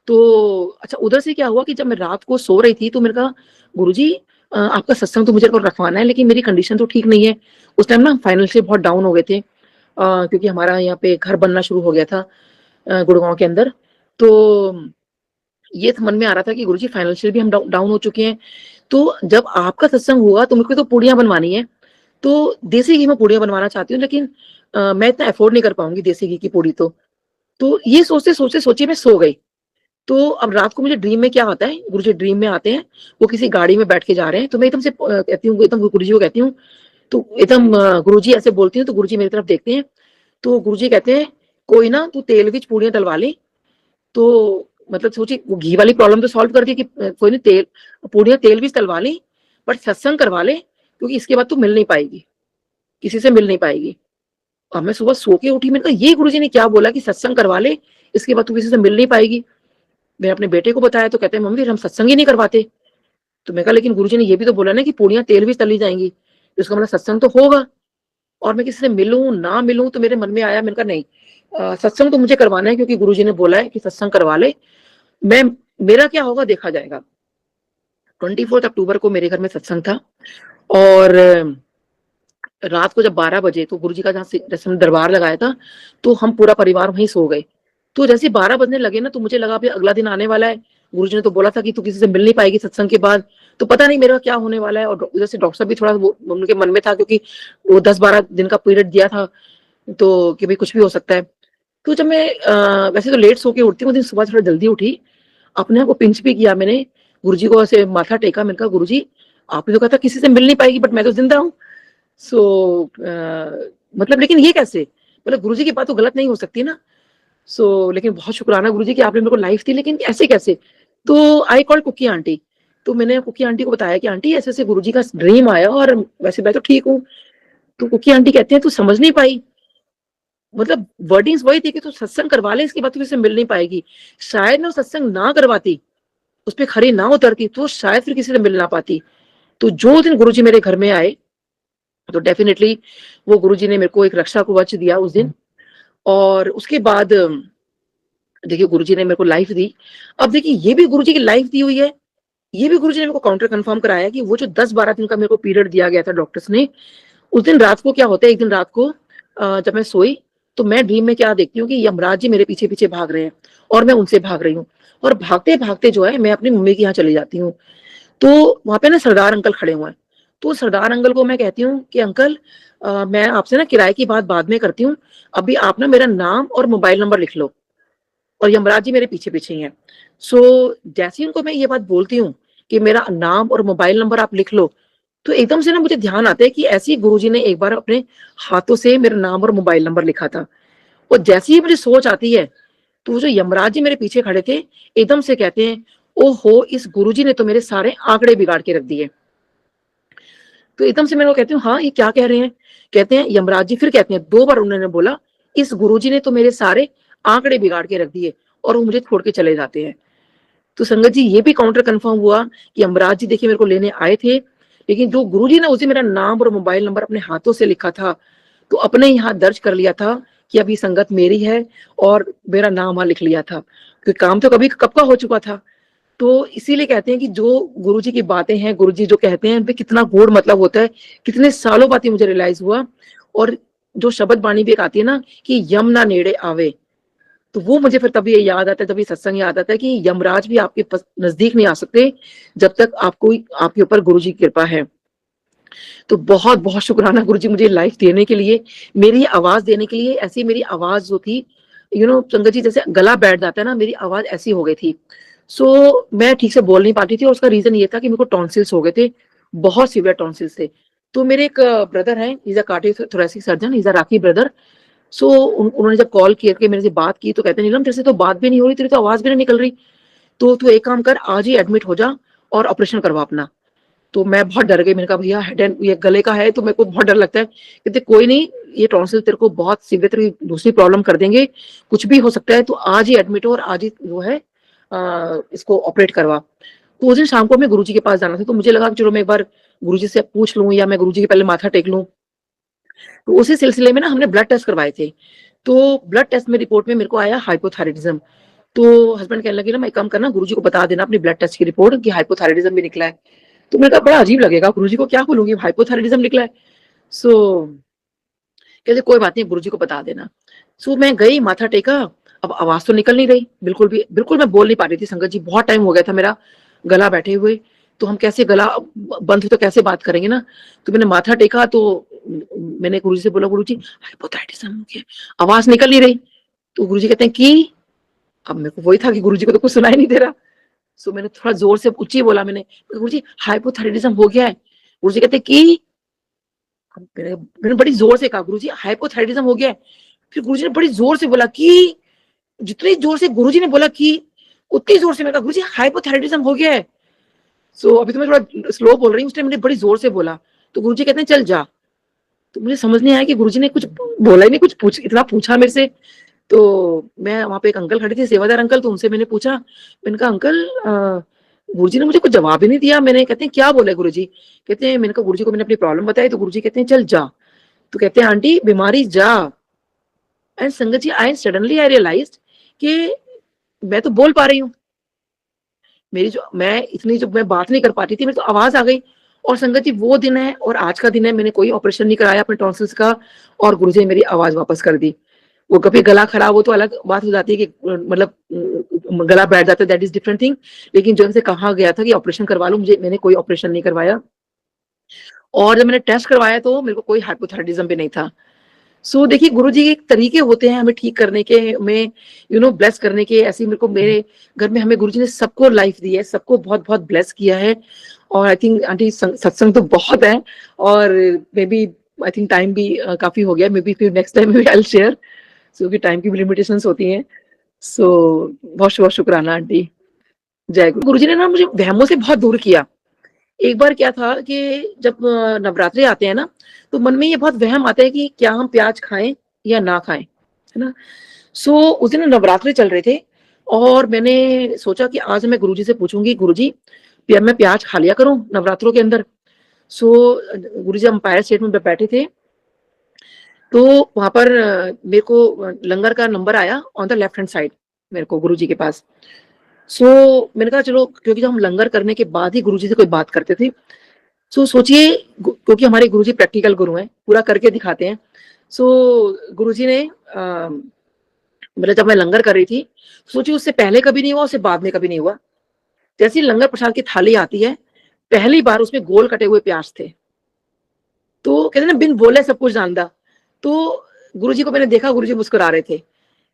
तो अच्छा, उधर से क्या हुआ कि जब मैं रात को सो रही थी तो मैंने कहा गुरुजी आपका सत्संग तो मुझे को रखवाना है, लेकिन मेरी कंडीशन तो ठीक नहीं है। उस टाइम ना फाइनेंशियली बहुत डाउन हो गए थे, क्योंकि हमारा यहाँ पे घर बनना शुरू हो गया था गुड़गांव के अंदर। तो ये मन में आ रहा था कि गुरुजी फाइनेंशियल भी हम डाउन हो चुके हैं, तो जब आपका सत्संग हुआ तो मुझे तो पूड़ियां बनवानी है, तो देसी घी में पूड़ियां बनवाना चाहती हूँ, लेकिन मैं इतना अफोर्ड नहीं कर पाऊंगी देसी घी की पूड़ी। तो ये सोचते सोचते सोचिए मैं सो गई। तो अब रात को मुझे ड्रीम में क्या आता है, गुरुजी ड्रीम में आते हैं, वो किसी गाड़ी में बैठ के जा रहे हैं, तो मैं एकदम से कहती हूँ, एकदम गुरुजी को कहती हूँ, तो एकदम गुरुजी ऐसे बोलती हूँ तो गुरुजी मेरी तरफ देखते हैं। तो गुरुजी कहते हैं कोई ना तू तेल विच पूड़ियां तलवा ले। तो मतलब सोचिए वो घी वाली प्रॉब्लम तो सॉल्व कर दी कि कोई नहीं तेल पूड़ियां तेल विच तलवा ले, बट सत्संग करवा ले, क्योंकि इसके बाद तू मिल नहीं पाएगी, किसी से मिल नहीं पाएगी। और मैं सुबह सो के उठी, मैंने कहा ये गुरुजी ने क्या बोला कि सत्संग करवा ले, इसके बाद तू किसी से मिल नहीं पाएगी। मैंने अपने बेटे को बताया तो कहते हैं मम्मी हम सत्संग ही नहीं करवाते। तो मैं कहा लेकिन गुरुजी ने ये भी तो बोला ना कि पूड़ियां तेल भी तली जाएंगी, तो इसका मतलब सत्संग तो होगा। और मैं किसी से मिलूं ना मिलूं, तो मेरे मन में आया, मैंने कहा नहीं, सत्संग तो मुझे करवाना है, क्योंकि गुरुजी ने बोला है कि सत्संग करवा ले। मैं मेरा क्या होगा देखा जाएगा। 24 अक्टूबर को मेरे घर में सत्संग था, और रात को जब 12 बजे, तो गुरुजी का जैसे हमने दरबार लगाया था, तो हम पूरा परिवार वहीं सो गए। तो जैसे 12 बजने लगे ना, तो मुझे लगा फिर अगला दिन आने वाला है, गुरुजी ने तो बोला था कि तू किसी से मिल नहीं पाएगी सत्संग के बाद, तो पता नहीं मेरा क्या होने वाला है। और उधर से डॉक्टर साहब भी थोड़ा उनके मन में था, क्योंकि वो 10-12 दिन का पीरियड दिया था, तो कि भाई कुछ भी हो सकता है। तो जब मैं वैसे तो लेट सो के उठती हूँ, दिन सुबह थोड़ा जल्दी उठी, अपने आप को पिंच भी किया मैंने, गुरुजी को ऐसे माथा टेका, मैंने कहा गुरुजी आपने तो कहा था किसी से मिल नहीं पाएगी, बट मैं तो जिंदा हूँ। सो मतलब लेकिन ये कैसे, मतलब गुरुजी की बात तो गलत नहीं हो सकती ना। लेकिन बहुत शुक्राना गुरुजी कि आपने मेरे को लाइफ दी, लेकिन ऐसे कैसे। तो आई कॉल्ड कुकी आंटी, तो मैंने कुकी आंटी को बताया कि आंटी ऐसे ऐसे गुरुजी का ड्रीम आया, और वैसे मैं तो ठीक हूँ। तो कुकी आंटी कहते हैं तू समझ नहीं पाई, मतलब वर्डिंग्स वही थी कि तू सत्संग करवा ले, इसके बाद तू किसी से मिल नहीं पाएगी। शायद मैं सत्संग ना करवाती, उस पर खरी ना उतरती, तो शायद फिर किसी से मिल ना पाती। तो जो दिन गुरुजी मेरे घर में आए, तो डेफिनेटली वो गुरुजी ने मेरे को एक रक्षा कवच दिया उस दिन। और उसके बाद देखिए गुरुजी ने मेरे को लाइफ दी। अब देखिए ये भी गुरुजी की लाइफ दी हुई है, ये भी गुरुजी ने मेरे को काउंटर कंफर्म कराया कि वो जो 10-12 दिन का मेरे को पीरियड दिया गया था डॉक्टर्स ने, उस दिन रात को क्या होता है, एक दिन रात को जब मैं सोई, तो मैं ड्रीम में क्या देखती हूँ कि यमराज जी मेरे पीछे पीछे भाग रहे हैं, और मैं उनसे भाग रही हूँ। और भागते भागते जो है मैं अपनी मम्मी के यहाँ चली जाती हूँ। तो वहां पे ना सरदार अंकल खड़े हुए हैं। तो सरदार अंकल को मैं कहती हूँ कि अंकल मैं आपसे ना किराए की बात बाद में करती हूँ, अभी आप ना मेरा नाम और मोबाइल नंबर लिख लो। और यमराज जी मेरे पीछे पीछे ही हैं। जैसे ही उनको मैं ये बात बोलती हूँ कि मेरा नाम और मोबाइल नंबर आप लिख लो, तो एकदम से ना मुझे ध्यान आता है कि ऐसे ही गुरुजी ने एक बार अपने हाथों से मेरा नाम और मोबाइल नंबर लिखा था। और जैसे ही मुझे सोच आती है, तो वो जो यमराज जी मेरे पीछे खड़े थे, एकदम से कहते हैं ओहो इस गुरुजी ने तो मेरे सारे आंकड़े बिगाड़ के रख दिए। तो एकदम से मैं वो कहती हूँ हाँ ये क्या कह रहे हैं। कहते हैं यमराज जी फिर कहते हैं, 2 बार उन्होंने बोला इस गुरुजी ने तो मेरे सारे आंकड़े बिगाड़ के रख दिए, और वो मुझे छोड़ के चले जाते हैं। तो संगत जी ये भी काउंटर कंफर्म हुआ कि यमराज जी देखिए मेरे को लेने आए थे, लेकिन जो गुरुजी ने उसे मेरा नाम और मोबाइल नंबर अपने हाथों से लिखा था, तो अपने यहाँ दर्ज कर लिया था कि अभी संगत मेरी है, और मेरा नाम वहां लिख लिया था, क्योंकि काम तो कभी कब का हो चुका था। तो इसीलिए कहते हैं कि जो गुरुजी की बातें हैं, गुरुजी जो कहते हैं उनपे कितना गूढ़ मतलब होता है, कितने सालों बाद ये मुझे रियलाइज हुआ। और जो शब्द बाणी भी एक आती है ना कि यम ना नेड़े आवे, तो वो मुझे फिर तभी ये याद आता है, तभी सत्संग याद आता है कि यमराज भी आपके नजदीक नहीं आ सकते जब तक आपको आपके ऊपर गुरुजी की कृपा है। तो बहुत बहुत शुक्राना गुरुजी मुझे लाइफ देने के लिए, मेरी आवाज देने के लिए। ऐसी मेरी आवाज जो थी, संगत जी जैसे गला बैठ जाता है ना, मेरी आवाज ऐसी हो गई थी। मैं ठीक से बोल नहीं पाती थी, और उसका रीजन ये था कि मेरे को टॉन्सिल्स हो गए थे, बहुत सीवियर टॉन्सिल्स थे। तो मेरे एक ब्रदर हैं, is a cardiothoracic surgeon, is a rakhi brother. So उन्होंने जब कॉल किया के मेरे से बात की तो कहते नीलम तेरे से तो बात भी नहीं हो रही, तेरी तो आवाज भी नहीं निकल रही, तो तू एक काम कर, आज ही एडमिट हो जा और ऑपरेशन करवा अपना। तो मैं बहुत डर गई, मैंने कहा भैया हेड एंड ये गले का है तो मेरे को बहुत डर लगता है। कहते कोई नहीं, ये टॉन्सिल तेरे को बहुत सीवियर दूसरी प्रॉब्लम कर देंगे, कुछ भी हो सकता है, तो आज ही एडमिट हो और आज ही जो है इसको ऑपरेट करवा। तो उस दिन शाम को मैं गुरुजी के पास जाना था, तो मुझे लगा कि चलो मैं एक बार गुरुजी से पूछ लूं या मैं गुरुजी के पहले माथा टेक लूं। तो उसी सिलसिले में ना हमने ब्लड टेस्ट करवाए थे। तो ब्लड टेस्ट में रिपोर्ट में मेरे को आया हाइपोथायराइडिज्म। तो हस्बैंड कहने लगे ना, मैं एक काम करना, गुरुजी को बता देना अपनी ब्लड टेस्ट की रिपोर्ट कि हाइपोथायराइडिज्म भी निकला है। तो मैंने कहा बड़ा अजीब लगेगा, गुरुजी को क्या बोलूंगी हाइपोथायराइडिज्म निकला है। सो कहते कोई बात नहीं, गुरुजी को बता देना। सो मैं गई, माथा टेका, अब आवाज तो निकल नहीं रही बिल्कुल भी, बिल्कुल मैं बोल नहीं पा रही थी संगत जी, बहुत टाइम हो गया था मेरा गला बैठे हुए, तो हम कैसे गला बंद हो तो कैसे बात करेंगे ना। तो मैंने माथा टेका, तो मैंने गुरुजी से बोला गुरुजी हाइपोथायराइडिज्म हो गया, आवाज निकल नहीं रही। तो गुरुजी कहते हैं कि, अब मेरे को वही था कि गुरुजी को तो कुछ सुनाई नहीं दे रहा। सो मैंने थोड़ा जोर से ऊंची बोला, मैंने गुरुजी हाइपोथायराइडिज्म हो गया है। गुरुजी कहते कि, मैंने बड़ी जोर से कहा गुरुजी हाइपोथायराइडिज्म हो गया है। फिर गुरुजी ने बड़ी जोर से बोला कि, जितनी जोर से गुरुजी ने बोला कि उतनी जोर से मैंने कहा गुरुजी हाइपोथायराइडिज्म हो गया है। सो अभी तो मैं थोड़ा स्लो बोल रही हूँ, उस टाइम मैंने बड़ी जोर से बोला। तो गुरुजी कहते हैं चल जा। तो मुझे समझ नहीं आया कि गुरुजी ने कुछ बोला ही नहीं, कुछ इतना पूछा मेरे से। तो मैं वहां पे एक अंकल खड़े थे, सेवादार अंकल, तो उनसे मैंने पूछा, मैंने कहा अंकल गुरुजी ने मुझे कुछ जवाब ही नहीं दिया। मैंने कहते हैं क्या बोले गुरुजी? कहते हैं, मैंने कहा गुरुजी को मैंने अपनी प्रॉब्लम बताई, तो गुरुजी कहते हैं चल जा। तो कहते हैं आंटी बीमारी जा। And sangat ji I realised कि मैं तो बोल पा रही हूँ, मेरी जो मैं इतनी जो मैं बात नहीं कर पाती थी, मेरी तो आवाज आ गई। और संगत जी वो दिन है और आज का दिन है, मैंने कोई ऑपरेशन नहीं कराया अपने टॉन्सिल्स का, और गुरुजी ने मेरी आवाज वापस कर दी। वो कभी गला खराब हो तो अलग बात हो जाती है कि मतलब गला बैठ जाता है, दैट इज डिफरेंट थिंग। लेकिन जो हमसे कहा गया था कि ऑपरेशन करवा लो, मैंने कोई ऑपरेशन नहीं करवाया। और जब मैंने टेस्ट करवाया तो मेरे को कोई हाइपोथायराइडिज्म भी नहीं था। सो देखिए गुरुजी के तरीके होते हैं हमें ठीक करने के, हमें ब्लेस करने के। ऐसे मेरे को मेरे घर में हमें गुरुजी ने सबको लाइफ दी है, सबको बहुत बहुत ब्लेस किया है। और आई थिंक आंटी सत्संग तो बहुत है, और maybe I think time भी काफी हो गया, मे बी फिर next time I will share. So कि टाइम की भी लिमिटेशंस होती हैं। सो बहुत बहुत शुक्राना आंटी। जय गुरु जी ने ना मुझे वहमों से बहुत दूर किया। एक बार क्या था कि जब नवरात्रे आते हैं ना, तो मन में ये बहुत वहम आता है कि क्या हम प्याज खाएं या ना खाएं, है ना। सो उस दिन नवरात्रे चल रहे थे और मैंने सोचा कि आज मैं गुरुजी से पूछूंगी, गुरुजी मैं प्याज खा लिया करूं नवरात्रों के अंदर। सो गुरुजी अंपायर स्टेट में बैठे थे, तो वहां पर मेरे को लंगर का नंबर आया on the left hand side मेरे को गुरुजी के पास। सो मैंने कहा चलो, क्योंकि जब हम लंगर करने के बाद ही गुरुजी से कोई बात करते थे। सो सोचिए, क्योंकि हमारे गुरुजी प्रैक्टिकल गुरु हैं, पूरा करके दिखाते हैं। सो गुरुजी ने मतलब जब मैं लंगर कर रही थी, सोचिए उससे पहले कभी नहीं हुआ, उससे बाद में कभी नहीं हुआ। जैसे ही लंगर प्रसाद की थाली आती है, पहली बार उसमें गोल कटे हुए प्याज थे। तो कहते ना बिन बोले सब कुछ जानदा। तो गुरुजी को मैंने देखा, गुरुजी मुस्कुरा रहे थे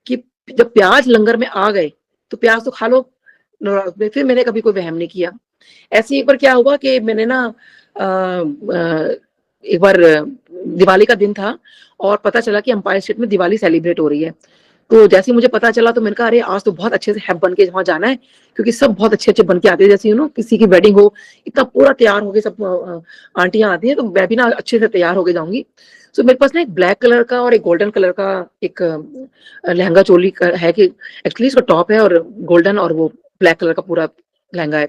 कि जब प्याज लंगर में आ गए तो प्याज तो खा लो। फिर मैंने कभी कोई वहम नहीं किया। ऐसे एक बार क्या हुआ कि मैंने ना एक बार दिवाली का दिन था और पता चला कि अंपायर स्टेट में दिवाली सेलिब्रेट हो रही है। तो जैसे ही मुझे पता चला तो मैंने कहा अरे आज तो बहुत अच्छे से हैप बन के वहां जाना है, क्योंकि सब बहुत अच्छे अच्छे बन के आते हैं। जैसे किसी की वेडिंग हो, इतना पूरा तैयार होके सब आंटियां आती हैं, तो मैं भी ना अच्छे से तैयार होके जाऊंगी। तो मेरे पास ना एक ब्लैक कलर का और एक गोल्डन कलर का एक लहंगा चोली है, कि एक्चुअली इसका टॉप है और गोल्डन और वो ब्लैक कलर का पूरा लहंगा है।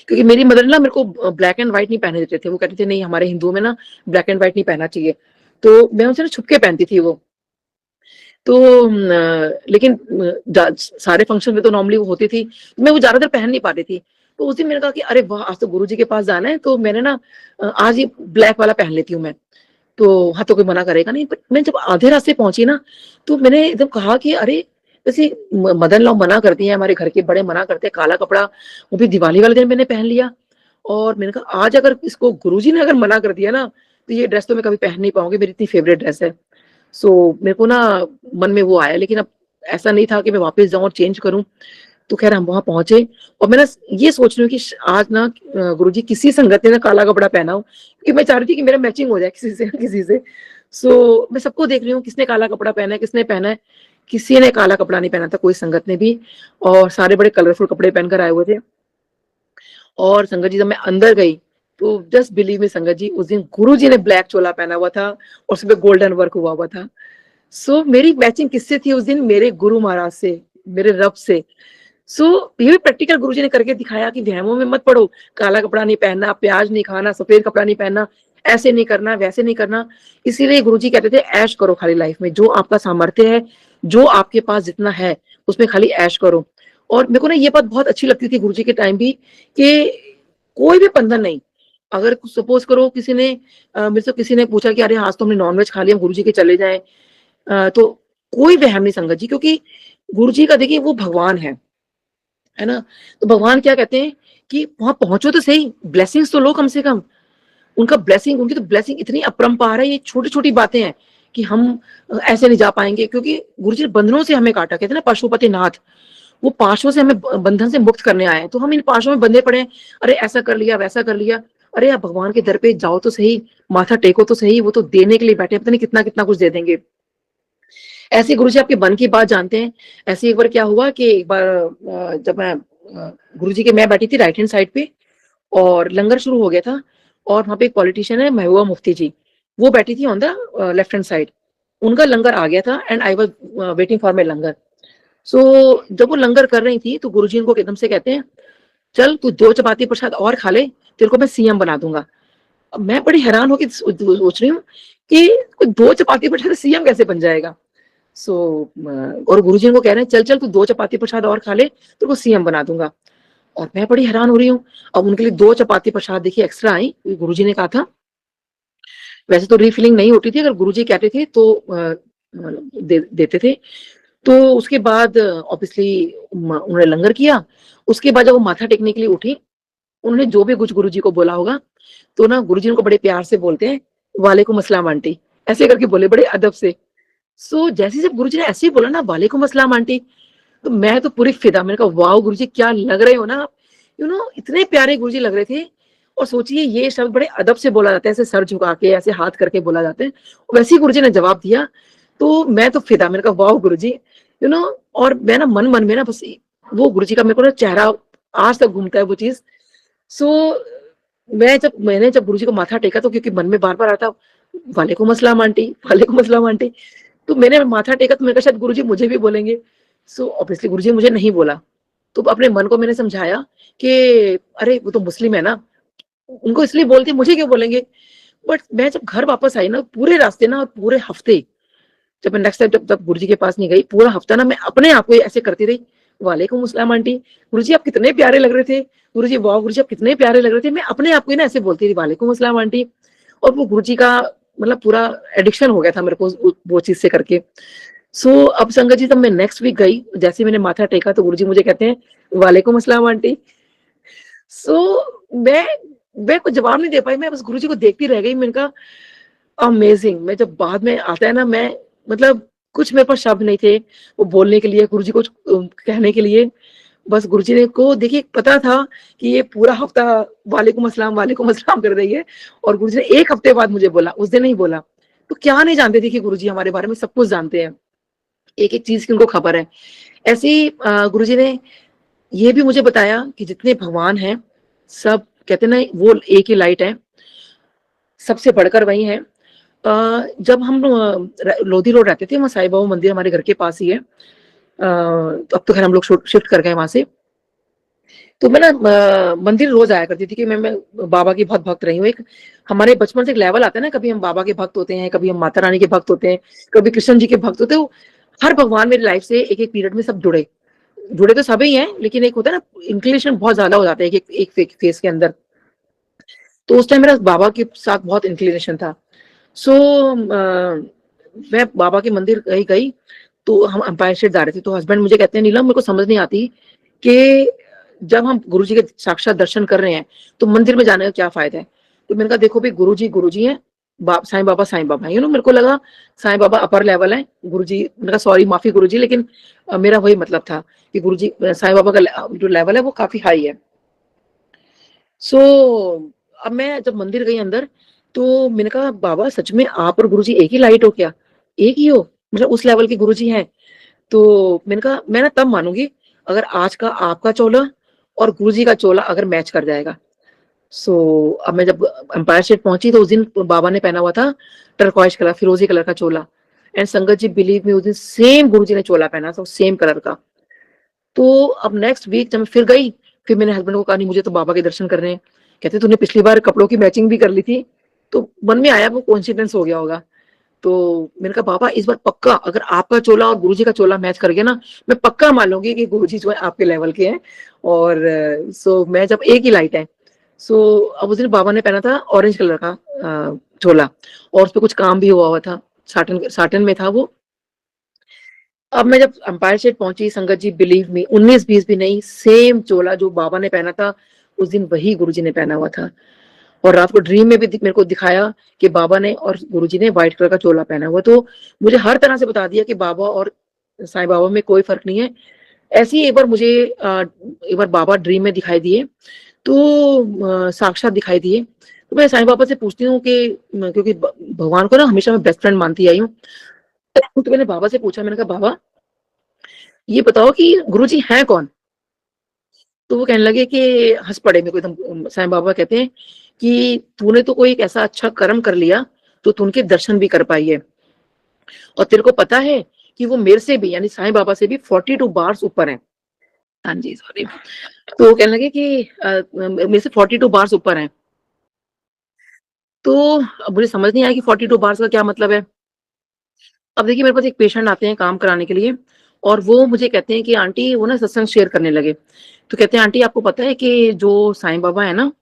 क्योंकि मेरी मदर ना मेरे को ब्लैक एंड व्हाइट नहीं पहने देते थे, वो कहते थे नहीं हमारे हिंदुओं में ना ब्लैक एंड व्हाइट नहीं पहनना चाहिए। तो मैं उनसे ना छुप के पहनती थी वो। तो लेकिन सारे फंक्शन में तो नॉर्मली वो होती थी, मैं वो ज्यादातर पहन नहीं पाती थी। तो उस दिन मैंने कहा कि अरे वाह, आज तो गुरुजी के पास जाना है, तो मैंने ना आज ये ब्लैक वाला पहन लेती हूँ मैं। तो हाँ, तो कोई मना करेगा नहीं। बट मैं जब आधे रास्ते पहुंची ना, तो मैंने एकदम कहा कि अरे, वैसे मदन लाओ मना करती है, हमारे घर के बड़े मना करते हैं, काला कपड़ा वो भी दिवाली वाले दिन मैंने पहन लिया। और मैंने कहा आज अगर इसको गुरुजी ने अगर मना कर दिया ना, तो ये ड्रेस तो मैं कभी पहन नहीं पाऊंगी, मेरी इतनी फेवरेट ड्रेस है। सो मेरे को ना मन में वो आया, लेकिन अब ऐसा नहीं था कि मैं वापस जाऊं और चेंज करूं। तो खैर हम वहां पहुंचे, और मैं ना ये सोच रही हूँ कि आज ना गुरुजी किसी संगत ने ना काला कपड़ा पहना हो, क्योंकि मैं चाह रही थी कि मेरा मैचिंग हो जाए किसी से किसी से। सो मैं सबको देख रही हूँ किसने काला कपड़ा पहना है, किसने पहना है। किसी ने काला कपड़ा नहीं पहना था, कोई संगत ने भी, और सारे बड़े कलरफुल कपड़े पहनकर आए हुए थे। और संगत जी जब मैं अंदर गई, तो जस्ट बिलीव मी संगत जी, उस दिन गुरु जी ने ब्लैक चोला पहना हुआ था और उसमें गोल्डन वर्क हुआ हुआ था। सो मेरी मैचिंग किससे थी उस दिन? मेरे गुरु महाराज से, मेरे रब से। सो ये भी प्रैक्टिकल गुरुजी ने करके दिखाया कि वहमों में मत पड़ो, काला कपड़ा नहीं पहनना, प्याज नहीं खाना, सफेद कपड़ा नहीं पहनना, ऐसे नहीं करना, वैसे नहीं करना। इसीलिए गुरुजी कहते थे ऐश करो खाली लाइफ में, जो आपका सामर्थ्य है, जो आपके पास जितना है, उसमें खाली ऐश करो। और मेरे को ना ये बात बहुत अच्छी लगती थी गुरुजी के टाइम भी, कि कोई भी बंधन नहीं। अगर सपोज करो किसी ने मेरे से किसी ने पूछा कि अरे आज तो हमने नॉनवेज खा लिया, गुरुजी के चले जाएं, तो कोई वहम नहीं संगत जी, क्योंकि गुरुजी का देखिए वो भगवान है ना? तो भगवान क्या कहते हैं कि वहां पहुंचो तो सही, ब्लेसिंग्स तो लो कम से कम। उनका ब्लेसिंग, उनकी तो ब्लेसिंग इतनी अपरंपार है, ये छोटी छोटी बातें हैं कि हम ऐसे नहीं जा पाएंगे, क्योंकि गुरुजी ने बंधनों से हमें काटा। कहते हैं ना पशुपति नाथ, वो पाशों से हमें बंधन से मुक्त करने आए हैं, तो हम इन पाशों में बंधे पड़े हैं। अरे ऐसा कर लिया, वैसा कर लिया। अरे आप भगवान के दर पे जाओ तो सही, माथा टेको तो सही, वो तो देने के लिए बैठे हैं, पता नहीं कितना कितना कुछ दे देंगे। ऐसे गुरुजी आपके मन की बात जानते हैं। ऐसे एक बार क्या हुआ कि एक बार जब मैं गुरुजी के, मैं बैठी थी राइट हैंड साइड पे, और लंगर शुरू हो गया था, और वहां पे एक पॉलिटिशियन है महबूबा मुफ्ती जी, वो बैठी थी on the left hand side. उनका लंगर आ गया था and I was waiting for my langar. So जब वो लंगर कर रही थी, तो गुरुजी उनको एकदम से कहते हैं, चल तू 2 चपाती प्रसाद और खा ले, तेरे को मैं सीएम बना दूंगा। अब मैं बड़ी हैरान होकर सोच रही हूँ कि कोई 2 चपाती प्रसाद सीएम कैसे बन जाएगा। सो और गुरुजी को कह रहे हैं, चल चल तू 2 चपाती प्रसाद और खा ले, तेरे को सीएम बना दूंगा। और मैं बड़ी हैरान हो रही हूँ। अब उनके लिए 2 चपाती प्रसाद देखिए एक्स्ट्रा आई, गुरुजी ने कहा था। वैसे तो रिफिलिंग नहीं होती थी, अगर गुरुजी कहते थे तो देते थे। तो उसके बाद ऑब्वियसली उन्होंने लंगर किया। उसके बाद जब वो माथा टेकने के लिए उठी, उन्होंने जो भी कुछ गुरुजी को बोला होगा, तो ना गुरुजी उनको बड़े प्यार से बोलते हैं, वालेकुम अस्सलाम आंटी, ऐसे करके बोले बड़े अदब से। सो जैसे जब गुरुजी ने ऐसे ही बोला ना, वालेकुम अस्सलाम आंटी, तो मैं तो पूरी फिदा। मैंने कहा वाह गुरुजी क्या लग रहे हो ना आप, इतने प्यारे गुरुजी लग रहे थे। और सोचिए ये शब्द बड़े अदब से बोला जाता है, ऐसे सर झुका के, ऐसे हाथ करके बोला जाता है। वैसे ही गुरुजी ने जवाब दिया, तो मैं तो फिदा। मैंने कहा वाह गुरुजी, यू नो और मैं ना मन मन में ना बस वो गुरुजी का मेरे को ना चेहरा आज तक घूमता है वो चीज। सो मैंने जब गुरुजी को माथा टेका, तो क्योंकि मन में बार बार आता, वालेकुम अस्सलाम आंटी, वालेकुम अस्सलाम आंटी, तो मैंने माथा टेका, तो मैंने कहा शायद गुरुजी मुझे भी बोलेंगे। सो ऑब्वियसली गुरुजी मुझे नहीं बोला। तो अपने मन को मैंने समझाया कि अरे वो तो मुस्लिम है ना, उनको इसलिए बोलते, मुझे क्यों बोलेंगे। बट मैं जब घर वापस आई ना, पूरे रास्ते ना और पूरे हफ्ते, जब मैं नेक्स्ट टाइम जब गुरुजी के पास नहीं गई, पूरा हफ्ता ना मैं अपने आप को ऐसे करती रही, वालेकुम अस्सलाम आंटी, गुरुजी आप कितने प्यारे लग रहे थे, गुरुजी वाह गुरुजी आप कितने प्यारे लग रहे थे। मैं अपने आप को ना ऐसे बोलती थी, वालेकुम अस्सलाम आंटी। और वो गुरुजी का मतलब पूरा एडिक्शन हो गया था मेरे को वो चीज से करके। सो अब संगत जी, तब मैं नेक्स्ट वीक गई, जैसे मैंने माथा टेका, तो गुरुजी मुझे कहते हैं, वालेकुम अस्सलाम आंटी। सो मैं मैं कुछ जवाब नहीं दे पाई, मैं बस गुरुजी को देखती रह गई। मैंने कहा अमेजिंग। मैं जब बाद में आता है ना, मैं मतलब कुछ मेरे पास शब्द नहीं थे वो बोलने के लिए, गुरुजी को कहने के लिए। बस गुरुजी ने को देखिए पता था कि ये पूरा हफ्ता वालेकुम अस्सलाम कर रही है, और गुरुजी ने 1 हफ्ते बाद मुझे बोला, उस दिन नहीं बोला। तो क्या नहीं जानते थे कि गुरुजी हमारे बारे में सब कुछ जानते हैं, एक एक चीज की उनको खबर है। ऐसे ही गुरुजी ने ये भी मुझे बताया कि जितने भगवान हैं, सब कहते ना वो एक ही लाइट है, सबसे बढ़कर वही है। जब हम लोधी रोड रहते थे, वहाँ साईं बाबा मंदिर हमारे घर के पास ही है। तो अब तो खैर हम लोग शिफ्ट कर गए वहां से। तो मैं ना मंदिर रोज आया करती थी, कि मैं बाबा की बहुत भक्त रही हूँ। एक हमारे बचपन से एक लेवल आता है ना, कभी हम बाबा के भक्त होते हैं, कभी हम माता रानी के भक्त होते हैं, कभी कृष्ण जी के भक्त होते हैं। हर भगवान मेरी लाइफ से एक एक पीरियड में सब जुड़े जुड़े तो सभी हैं, लेकिन एक होता है ना इंक्लिनेशन बहुत ज्यादा हो जाता है एक फेस के अंदर। तो उस टाइम मेरा बाबा के साथ बहुत इंक्लिनेशन था। सो मैं बाबा के मंदिर गई, तो हम अंपायर स्टेट जा रहे थे, तो हस्बैंड मुझे कहते हैं, नीलम मेरे को समझ नहीं आती कि जब हम गुरुजी के साक्षात दर्शन कर रहे हैं, तो मंदिर में जाने का क्या फायदा है। तो मैंने कहा देखो भाई, गुरुजी गुरुजी हैं, साईं बाबा, मेरे को लगा साईं बाबा अपर लेवल है, गुरुजी, मैंने कहा सॉरी, माफी गुरुजी, लेकिन मेरा वही मतलब था कि गुरुजी, साईं बाबा का जो लेवल है वो काफी हाई है। सो अब मैं जब मंदिर गई अंदर, तो मैंने कहा बाबा सच में आप और गुरुजी एक ही लाइट हो क्या? एक ही हो? मतलब उस लेवल के गुरुजी हैं? तो मैंने कहा मैं ना तब मानूंगी अगर आज का आपका चोला और गुरुजी का चोला अगर मैच कर जाएगा। सो अब मैं जब एम्पायर स्टेट पहुंची, तो उस दिन बाबा ने पहना हुआ था टर्कॉइश कलर, फिरोजी कलर का चोला। एंड संगत जी बिलीव मी, उस दिन सेम गुरुजी ने चोला पहना था, सेम कलर का। तो अब नेक्स्ट वीक जब मैं फिर गई, फिर मैंने हस्बैंड को कहा नहीं मुझे तो बाबा के दर्शन करने हैं। कहते तूने पिछली बार कपड़ों की मैचिंग भी कर ली थी। तो मन में आया वो कॉन्फिडेंस हो गया होगा। तो मैंने कहा बाबा इस बार पक्का अगर आपका चोला और गुरुजी का चोला मैच कर गया ना, मैं पक्का मान लूंगी कि गुरुजी जो है आपके लेवल के हैं। और सो मैं जब एक ही लाइट है। सो अब उस दिन बाबा ने पहना था ऑरेंज कलर का चोला, और उस पर कुछ काम भी हुआ हुआ था, साटन साटन में था वो। अब मैं जब एम्पायर स्टेट पहुंची, संगत जी बिलीव मी, 19-20 भी नहीं, सेम चोला जो बाबा ने पहना था उस दिन वही गुरुजी ने पहना हुआ था। और रात को ड्रीम में भी मेरे को दिखाया कि बाबा ने और गुरुजी ने व्हाइट कलर का चोला पहना हुआ। तो मुझे हर तरह से बता दिया कि बाबा और साईं बाबा में कोई फर्क नहीं है। ऐसे ही एक बार मुझे एक बार बाबा ड्रीम में दिखाई दिए, तो साक्षात दिखाई दिए। तो मैं साईं बाबा से पूछती हूँ कि क्योंकि भगवान को ना हमेशा मैं बेस्ट फ्रेंड मानती आई हूँ। तो मैंने बाबा से पूछा, मैंने कहा बाबा ये बताओ कि गुरुजी हैं कौन? तो वो कहने लगे कि हंस पड़े मेरे को एकदम। साईं बाबा कहते हैं कि तूने तो कोई एक ऐसा अच्छा कर्म कर लिया तो तू उनके दर्शन भी कर पाई है, और तेरे को पता है कि वो मेरे से भी यानी साईं बाबा से भी 42 बार्स ऊपर है। हाँ जी, सॉरी। तो वो कहने लगे कि मेरे से 42 बार्स ऊपर है। तो अब मुझे समझ नहीं आया कि 42 बार्स का क्या मतलब है। अब देखिए मेरे पास एक पेशेंट आते हैं काम कराने के लिए, और वो मुझे कहते हैं कि आंटी वो ना सत्संग शेयर करने लगे। तो कहते हैं आंटी आपको पता है कि जो साईं बाबा है ना,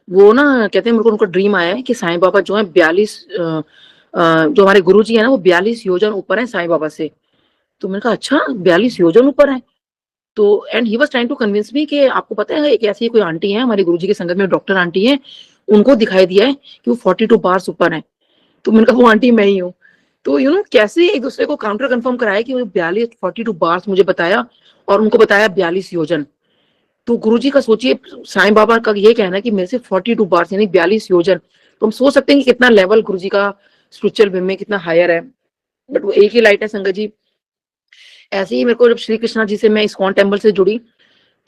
वो ना कहते हैं मेरे को उनका ड्रीम आया है कि साईं बाबा जो है 42 जो हमारे गुरुजी है ना वो 42 योजन ऊपर है साईं बाबा से। तो मैंने कहा अच्छा 42 योजन ऊपर है। तो and he was trying to convince me कि आपको पता है एक ऐसी कोई आंटी है हमारे गुरुजी की संगत में, डॉक्टर आंटी है, उनको दिखाई दिया है कि वो 42 बार्स ऊपर है। तो मैंने कहा वो आंटी मैं ही हूँ। तो कैसे एक दूसरे को काउंटर कंफर्म कराया कि वो 42 बार्स मुझे बताया, और उनको बताया 42 योजन। तो गुरुजी का सोचिए, साईं बाबा का ये कहना है कि मेरे से 42 बार्स यानी 42 योजन। तो हम सोच सकते हैं कि कितना लेवल गुरुजी का स्पिरिचुअल वे में कितना हायर है। बट वो एक ही लाइट है संगत जी। ऐसे ही मेरे को जब श्री कृष्णा जी से मैं इस्कॉन टेम्पल से जुड़ी,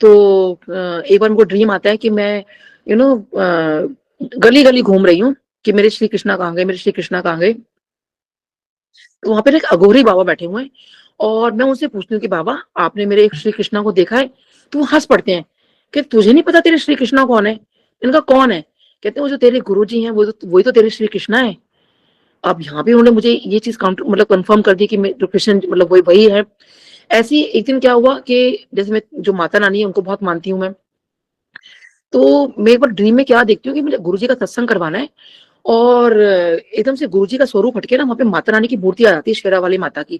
तो एक बार मेरे को ड्रीम आता है कि मैं यू नो गली गली घूम रही हूँ कि मेरे श्री कृष्णा कहाँ गए, मेरे श्री कृष्णा कहाँ गए। तो वहां पे ना एक अघोरी बाबा बैठे हुए हैं, और मैं उनसे पूछती हूँ कि बाबा आपने मेरे श्री कृष्णा को देखा है? तो वो हंस पड़ते हैं कि तुझे नहीं पता तेरे श्री कृष्णा कौन है? इनका कौन है? कहते हैं वो जो तेरे गुरुजी हैं वो तो वही तो तेरे श्री कृष्णा है। अब यहाँ पे उन्होंने मुझे ये चीज काउंटर मतलब कंफर्म कर दी कि जो कृष्ण मतलब वही वही है। ऐसे ही एक दिन क्या हुआ कि जैसे मैं जो माता रानी है उनको बहुत मानती हूँ मैं, तो मैं एक बार ड्रीम में क्या देखती हूँ कि मुझे गुरुजी का सत्संग करवाना है, और एकदम से गुरुजी का स्वरूप हटके ना वहां पे माता रानी की मूर्ति आ जाती है, शेरा वाली माता की।